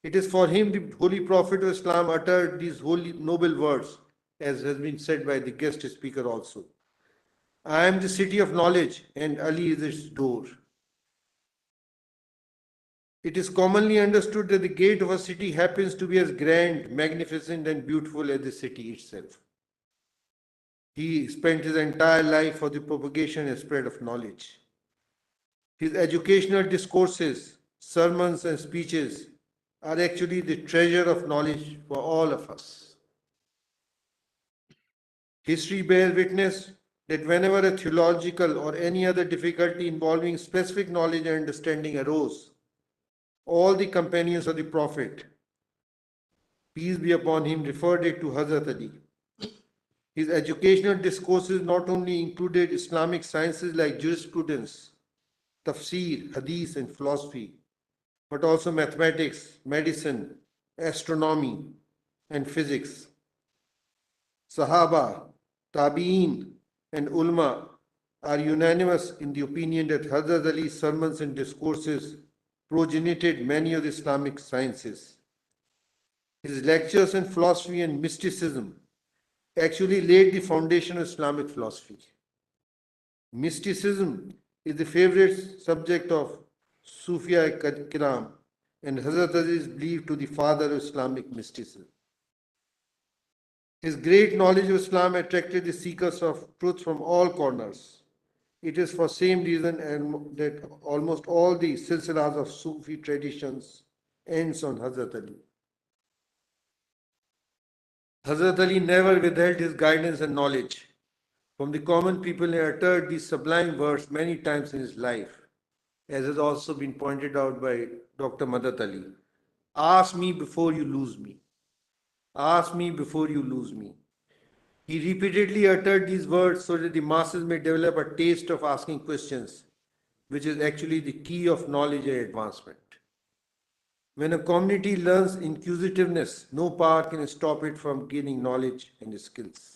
It is for him the Holy Prophet of Islam uttered these holy noble words, as has been said by the guest speaker also. I am the city of knowledge and Ali is its door. It is commonly understood that the gate of a city happens to be as grand, magnificent, and beautiful as the city itself. He spent his entire life for the propagation and spread of knowledge. His educational discourses, sermons, and speeches are actually the treasure of knowledge for all of us. History bears witness that whenever a theological or any other difficulty involving specific knowledge and understanding arose, all the companions of the Prophet, peace be upon him, referred it to Hazrat Ali. His educational discourses not only included Islamic sciences like jurisprudence, tafsir, hadith, and philosophy, but also mathematics, medicine, astronomy, and physics. Sahaba, tabi'in, and ulama are unanimous in the opinion that Hazrat Ali's sermons and discourses progenited many of the Islamic sciences. His lectures on philosophy and mysticism actually laid the foundation of Islamic philosophy. Mysticism is the favorite subject of Sufia Kiram, and Hazrat Aziz is believed to be the father of Islamic mysticism. His great knowledge of Islam attracted the seekers of truth from all corners. It is for same reason and that almost all the silsilas of Sufi traditions ends on Hazrat Ali. Hazrat Ali never withheld his guidance and knowledge from the common people and uttered these sublime words many times in his life, as has also been pointed out by Dr. Madad Ali. Ask me before you lose me. Ask me before you lose me. He repeatedly uttered these words so that the masses may develop a taste of asking questions, which is actually the key of knowledge and advancement. When a community learns inquisitiveness, no power can stop it from gaining knowledge and skills.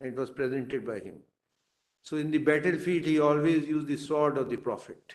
and it was presented by him. So in the battlefield he always used the sword of the prophet.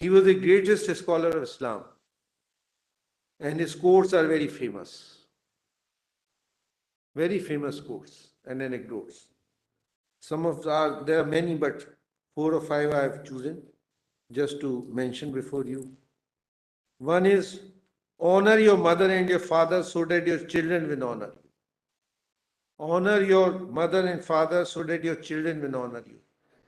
He was the greatest scholar of Islam and his quotes are very famous. Very famous quotes and anecdotes. There are many, but 4 or 5 I have chosen just to mention before you. One is, honor your mother and your father so that your children will honor you. Honor your mother and father so that your children will honor you.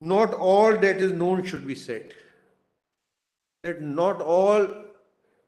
Not all that is known should be said. That not all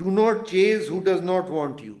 Do not chase who does not want you.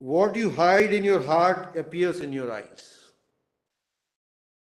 What you hide in your heart appears in your eyes.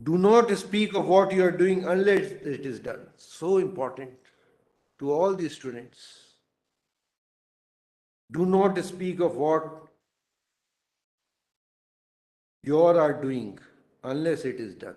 Do not speak of what you are doing unless it is done. So important to all the students. Do not speak of what you are doing unless it is done.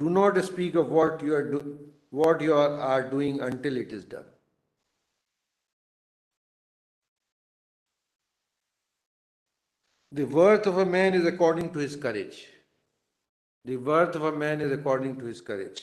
Do not speak of what you are doing until it is done. The worth of a man is according to his courage. The worth of a man is according to his courage.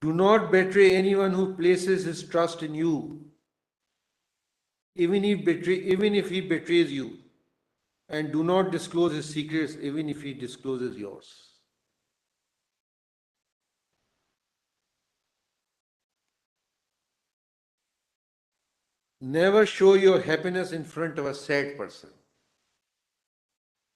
Do not betray anyone who places his trust in you, even if he betrays you, and do not disclose his secrets even if he discloses yours. Never show your happiness in front of a sad person.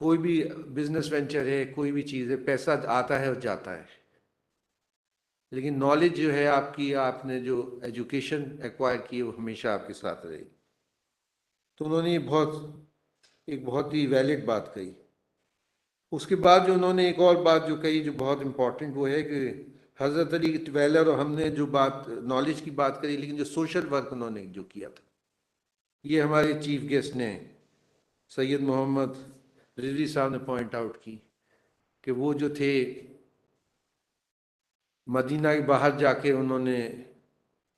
کوئی بھی business venture ہے، کوئی بھی چیز ہے، پیسہ آتا ہے اور جاتا ہے، لیکن نالج جو ہے آپ کی، آپ نے جو ایجوکیشن ایکوائر کی وہ ہمیشہ آپ کے ساتھ رہے گی. تو انہوں نے ایک بہت ہی ویلڈ بات کہی. اس کے بعد جو انہوں نے ایک اور بات جو کہی جو بہت امپورٹنٹ، وہ ہے کہ حضرت علی ویلر، اور ہم نے جو بات نالج کی بات کری، لیکن جو سوشل ورک انہوں نے جو کیا تھا، یہ ہمارے چیف گیسٹ نے سید محمد رضوی صاحب نے پوائنٹ آؤٹ کی کہ وہ جو تھے مدینہ کے باہر جا کے انہوں نے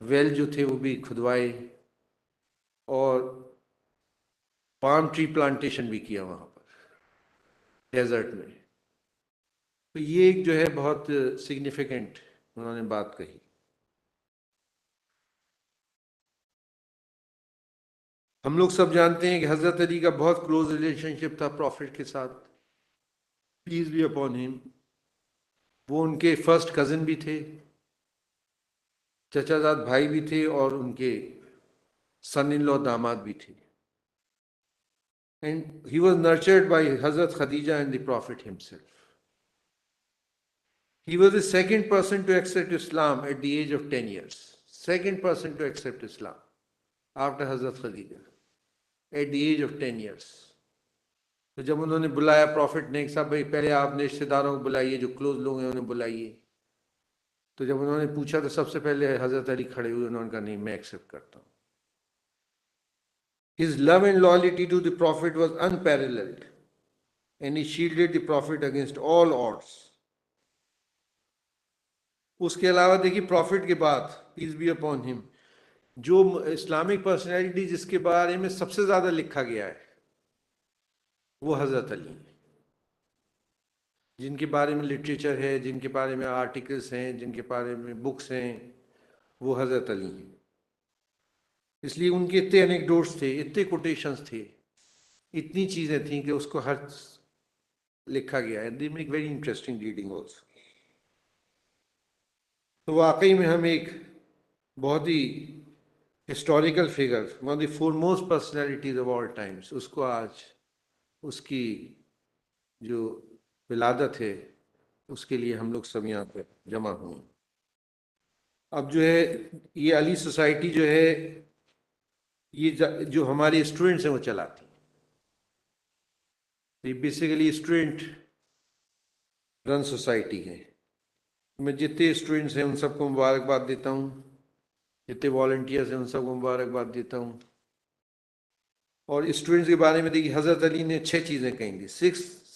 ویل جو تھے وہ بھی کھدوائے اور پام ٹری پلانٹیشن بھی کیا وہاں پر ڈیزرٹ میں. تو یہ ایک جو ہے بہت سگنیفیکنٹ انہوں نے بات کہی. ہم لوگ سب جانتے ہیں کہ حضرت علی کا بہت کلوز ریلیشن شپ تھا پروفٹ کے ساتھ، پیس بی اپون ہم. وہ ان کے فرسٹ کزن بھی تھے، چچا زاد بھائی بھی تھے، اور ان کے سن ان لا داماد بھی تھے. And he was nurtured by Hazrat Khadija and the Prophet himself. He was the second person to accept Islam at the age of 10 years. Second person to accept Islam after Hazrat Khadija at the age of 10 years. تو جب انہوں نے بلایا profit نے، صاحب بھائی پہلے آپ نے رشتے داروں کو بلائیے، جو کلوز لوگ ہیں انہیں بلائیے. تو جب انہوں نے پوچھا تو سب سے پہلے حضرت علی کھڑے ہوئے، انہوں نے کہا نہیں میں ایکسیپٹ کرتا ہوں. His love and loyalty to the Prophet was unparalleled, and he shielded the Prophet against all odds. اس کے علاوہ دیکھیے پروفٹ کے بعد پیس بی اپون ہم، جو اسلامک پرسنالٹی جس کے بارے میں سب سے زیادہ لکھا گیا ہے وہ حضرت علی ہیں، جن کے بارے میں لٹریچر ہے، جن کے بارے میں آرٹیکلس ہیں، جن کے بارے میں بکس ہیں، وہ حضرت علی ہیں. اس لیے ان کے اتنے انیکڈوٹس تھے، اتنے کوٹیشنز تھے، اتنی چیزیں تھیں کہ اس کو ہر لکھا گیا ہے. They make very interesting reading also. تو واقعی میں ہم ایک بہت ہی historical figure, one of the foremost personalities of all times, اس کو آج اس کی جو ولادت ہے اس کے لیے ہم لوگ سب یہاں پہ جمع ہوئے. اب جو ہے یہ علی سوسائٹی جو ہے یہ جو ہمارے اسٹوڈنٹس ہیں وہ چلاتی ہیں. یہ بیسیکلی اسٹوڈنٹ رن سوسائٹی ہے. میں جتنے اسٹوڈنٹس ہیں ان سب کو مبارکباد دیتا ہوں، جتنے والنٹیئرس ہیں ان سب کو مبارکباد دیتا ہوں. اور اسٹوڈنٹس کے بارے میں دیکھیے حضرت علی نے 6 چیزیں کہیں گی.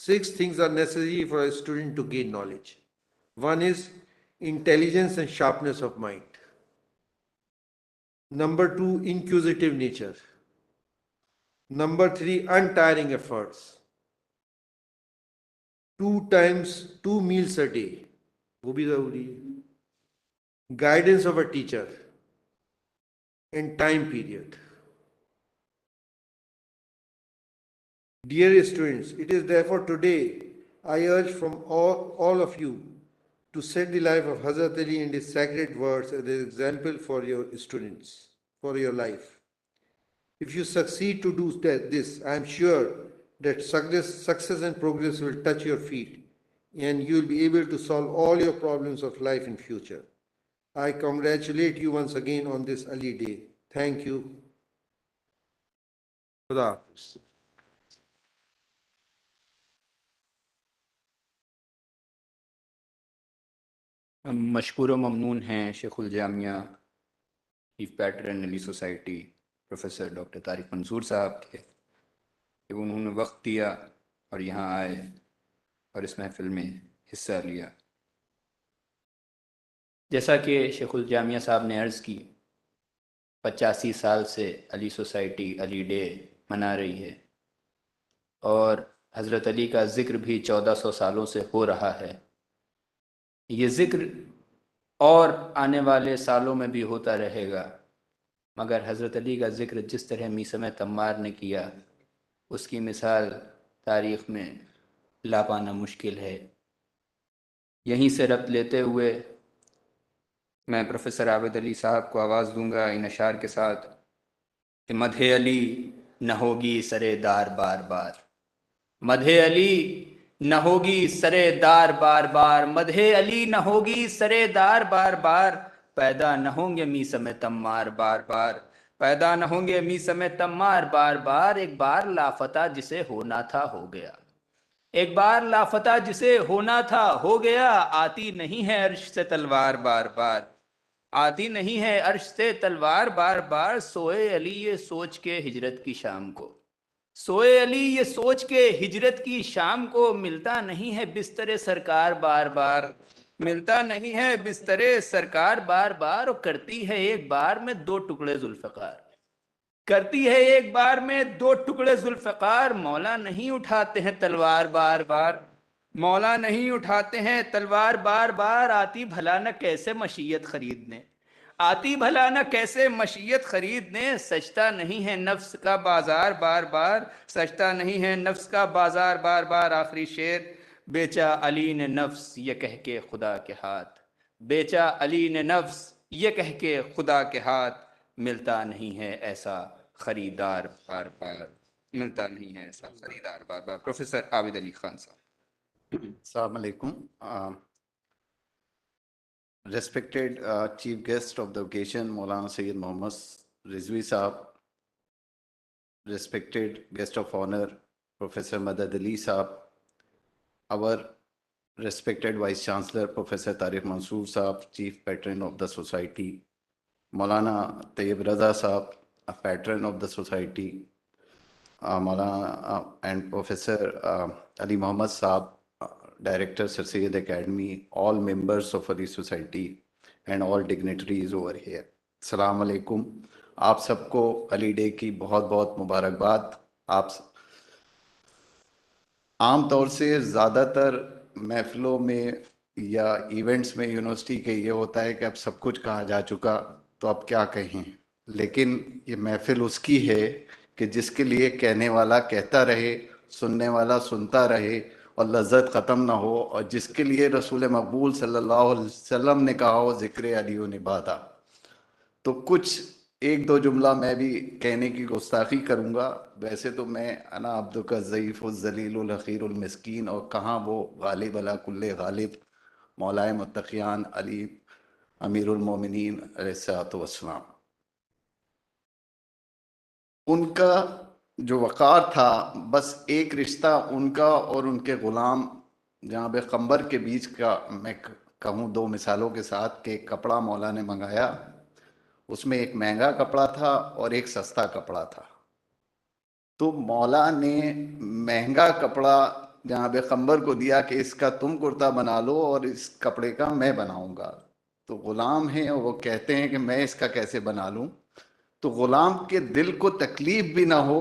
six things are necessary for a student to gain knowledge. One is intelligence and sharpness of mind. Number 2, inquisitive nature. Number 3, untiring efforts. 2 meals a day, وہ بھی ضروری ہے. Guidance of a teacher and time period. Dear students, it is therefore today I urge from all of you to set the life of Hazrat Ali and his sacred words as an example for your students, for your life. If you succeed to do this, I am sure that success and progress will touch your feet and you will be able to solve all your problems of life in future. I congratulate you once again on this Ali Day. Thank you. Khuda Hafiz. ہم مشکور و ممنون ہیں شیخ الجامعہ chief patron Ali society professor doctor Tariq Mansoor صاحب کے کہ انہوں نے وقت دیا اور یہاں آئے اور اس محفل میں حصہ لیا. جیسا کہ شیخ الجامعہ صاحب نے عرض کی، 85 سال سے علی سوسائٹی علی ڈے منا رہی ہے اور حضرت علی کا ذکر بھی 1400 سالوں سے ہو رہا ہے. یہ ذکر اور آنے والے سالوں میں بھی ہوتا رہے گا، مگر حضرت علی کا ذکر جس طرح میثم تمار نے کیا اس کی مثال تاریخ میں لا پانا مشکل ہے. یہیں سے ربط لیتے ہوئے میں پروفیسر عابد علی صاحب کو آواز دوں گا ان اشعار کے ساتھ کہ مدح علی نہ ہوگی سرے دار بار بار، مدح علی نہ ہوگی سرے دار بار بار، مدح علی نہ ہوگی سرے دار بار بار، پیدا نہ ہوں گے میثم تمار بار بار، پیدا نہ ہوں گے میثم تمار بار بار، ایک بار لافتہ جسے ہونا تھا ہو گیا، ایک بار لافتہ جسے ہونا تھا ہو گیا، آتی نہیں ہے عرش سے تلوار بار بار، آتی نہیں ہے عرش سے تلوار بار بار، سوئے علی یہ سوچ کے ہجرت کی شام کو، سوئے علی یہ سوچ کے ہجرت کی شام کو، ملتا نہیں ہے بستر سرکار بار بار، ملتا نہیں ہے بستر سرکار بار بار، اور کرتی ہے ایک بار میں دو ٹکڑے ذوالفقار، کرتی ہے ایک بار میں دو ٹکڑے ذوالفقار، مولا نہیں اٹھاتے ہیں تلوار بار بار، مولا نہیں اٹھاتے ہیں تلوار بار بار، آتی بھلا نہ کیسے مشیت خریدنے، آتی بھلا نہ کیسے مشیت خریدنے، سجتا نہیں ہے نفس کا بازار بار بار، سجتا نہیں ہے نفس کا بازار بار بار، آخری شعر، بیچا علی نے نفس یہ کہہ کے خدا کے ہاتھ، بیچا علی نے نفس یہ کہہ کے خدا کے ہاتھ، ملتا نہیں ہے ایسا خریدار بار بار، ملتا نہیں ہے ایسا خریدار بار بار۔ پروفیسر عابد علی خان صاحب۔ Assalamu alaikum. Respected chief guest of the occasion, Maulana Syed Mohammed Rizvi Sahab, respected guest of honor, Professor Madad Ali Sahab, our respected Vice Chancellor, Professor Tariq Mansour Sahab, Chief Patron of the Society, Maulana Tayyib Raza Sahab, a patron of the Society, Maulana and Professor Ali Muhammad Sahab, Director, Sir Syed Academy, all members of the society and all dignitaries over here. Assalamu alaikum. آپ سب کو علی day کی بہت بہت مبارکباد۔ آپ عام طور سے زیادہ تر محفلوں میں یا ایونٹس میں یونیورسٹی کے یہ ہوتا ہے کہ اب سب کچھ کہا جا چکا تو اب کیا کہیں، لیکن یہ محفل اس کی ہے کہ جس کے لیے کہنے والا کہتا رہے، سننے والا سنتا رہے اور لذت ختم نہ ہو، اور جس کے لیے رسول مقبول صلی اللہ علیہ وسلم نے کہا ہو ذکر علی و نبادا۔ تو کچھ ایک دو جملہ میں بھی کہنے کی گستاخی کروں گا۔ ویسے تو میں انا عبدک الضعیف الذلیل الحقیر المسکین، اور کہاں وہ غالب علی کل غالب مولائے متقیان علی امیر المومنین علیہ الصلوۃ والسلام۔ ان کا جو وقار تھا، بس ایک رشتہ ان کا اور ان کے غلام جناب قمبر کے بیچ کا میں کہوں دو مثالوں کے ساتھ، کہ ایک کپڑا مولا نے منگایا، اس میں ایک مہنگا کپڑا تھا اور ایک سستا کپڑا تھا۔ تو مولا نے مہنگا کپڑا جناب قمبر کو دیا کہ اس کا تم کرتا بنا لو اور اس کپڑے کا میں بناؤں گا۔ تو غلام ہیں اور وہ کہتے ہیں کہ میں اس کا کیسے بنا لوں؟ تو غلام کے دل کو تکلیف بھی نہ ہو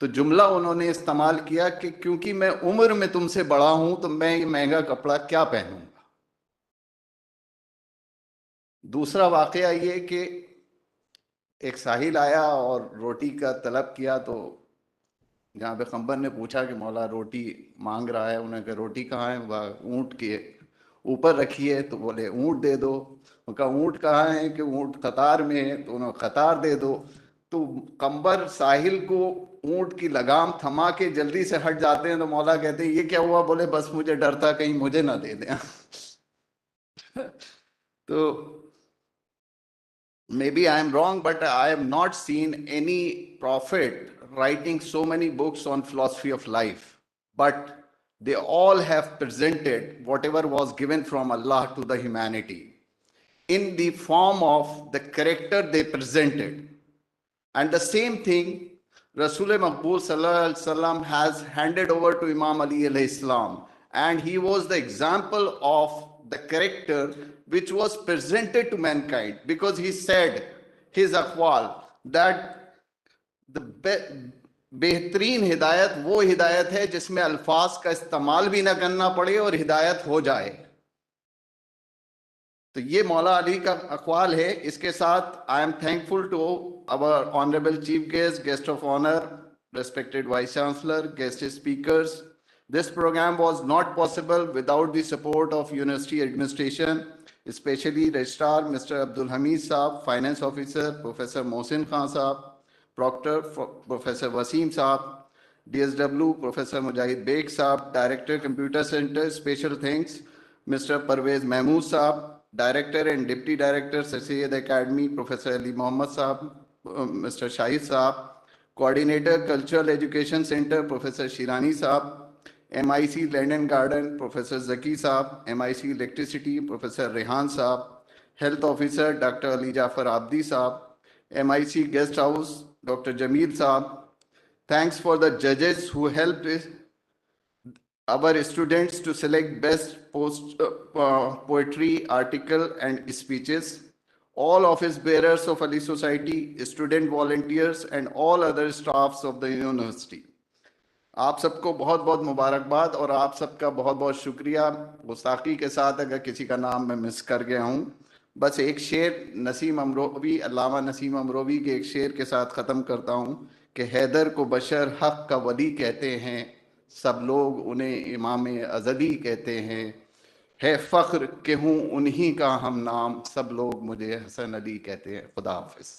تو جملہ انہوں نے استعمال کیا کہ کیونکہ میں عمر میں تم سے بڑا ہوں تو میں یہ مہنگا کپڑا کیا پہنوں گا۔ دوسرا واقعہ یہ کہ ایک ساحل آیا اور روٹی کا طلب کیا، تو جہاں پہ قمبر نے پوچھا کہ مولا روٹی مانگ رہا ہے، انہوں نے کہا روٹی کہاں ہے؟ وہ اونٹ کے اوپر رکھی ہے۔ تو بولے اونٹ دے دو۔ وہ کہا اونٹ کہاں ہے؟ کہ اونٹ قطار میں ہے۔ تو انہوں نے قطار دے دو۔ تو قمبر ساحل کو اونٹ کی لگام تھما کے جلدی سے ہٹ جاتے ہیں۔ تو مولا کہتے ہیں یہ کیا ہوا؟ بولے بس مجھے ڈر تھا کہیں مجھے نہ دے دیں۔ تو maybe I am wrong, but I have not seen any prophet writing so many books on philosophy of life, but they all have presented whatever was given from Allah to the humanity in the form of the character they presented. And the same thing Rasul Maqbool Sallallahu Alaihi Wasallam has handed over to Imam Ali alayhi salam, and he was the example of the character which was presented to mankind, because he said his aqwal that the بہترین ہدایت وہ ہدایت ہے جس میں الفاظ کا استعمال بھی نہ کرنا پڑے اور ہدایت ہو جائے۔ تو یہ مولا علی کا اقوال ہے۔ اس کے ساتھ I am thankful to our honorable chief guest, guest of honor, respected vice chancellor, guest speakers. This program was not possible without the support of university administration, especially Registrar Mr. Abdul Hamid Saab, Finance Officer Professor Mohsin Khan Saab, Proctor Professor Wasim Saab, DSW, Professor Mujahid Beg Saab, Director, Computer Center, special thanks, Mr. Parvez Mahmood Saab, Director and Deputy Director, Syed Academy, Professor Ali Mohammed Saab, Mr. Shahid Saab, Coordinator, Cultural Education Center, Professor Shirani Saab, MIC Land and Garden, Professor Zaki Saab, MIC Electricity, Professor Rehan Saab, Health Officer, Dr. Ali Jafar Abdi Saab, MIC Guest House, Dr. Jameel Saab. Thanks for the judges who helped our students to select best poetry, article and speeches. All office bearers of Ali Society, student volunteers and all other staffs of the university. آپ سب کو بہت بہت مبارکباد اور آپ سب کا بہت بہت شکریہ. گستاخی کے ساتھ اگر کسی کا نام میں مس کر گیا ہوں, بس ایک شعر نسیم امروی, علامہ نسیم امروی کے ایک شعر کے ساتھ ختم کرتا ہوں کہ حیدر کو بشر حق کا ولی کہتے ہیں, سب لوگ انہیں امام ازلی کہتے ہیں, ہے فخر کہ ہوں انہی کا ہم نام, سب لوگ مجھے حسن علی کہتے ہیں. خدا حافظ.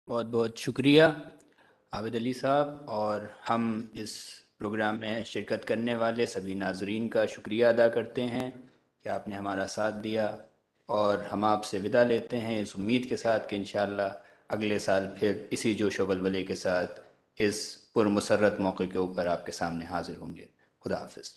بہت بہت شکریہ عابد علی صاحب, اور ہم اس پروگرام میں شرکت کرنے والے سبھی ناظرین کا شکریہ ادا کرتے ہیں کہ آپ نے ہمارا ساتھ دیا, اور ہم آپ سے ودا لیتے ہیں اس امید کے ساتھ کہ انشاءاللہ اگلے سال پھر اسی جوش و ولولے کے ساتھ اس پرمسرت موقع کے اوپر آپ کے سامنے حاضر ہوں گے. خدا حافظ.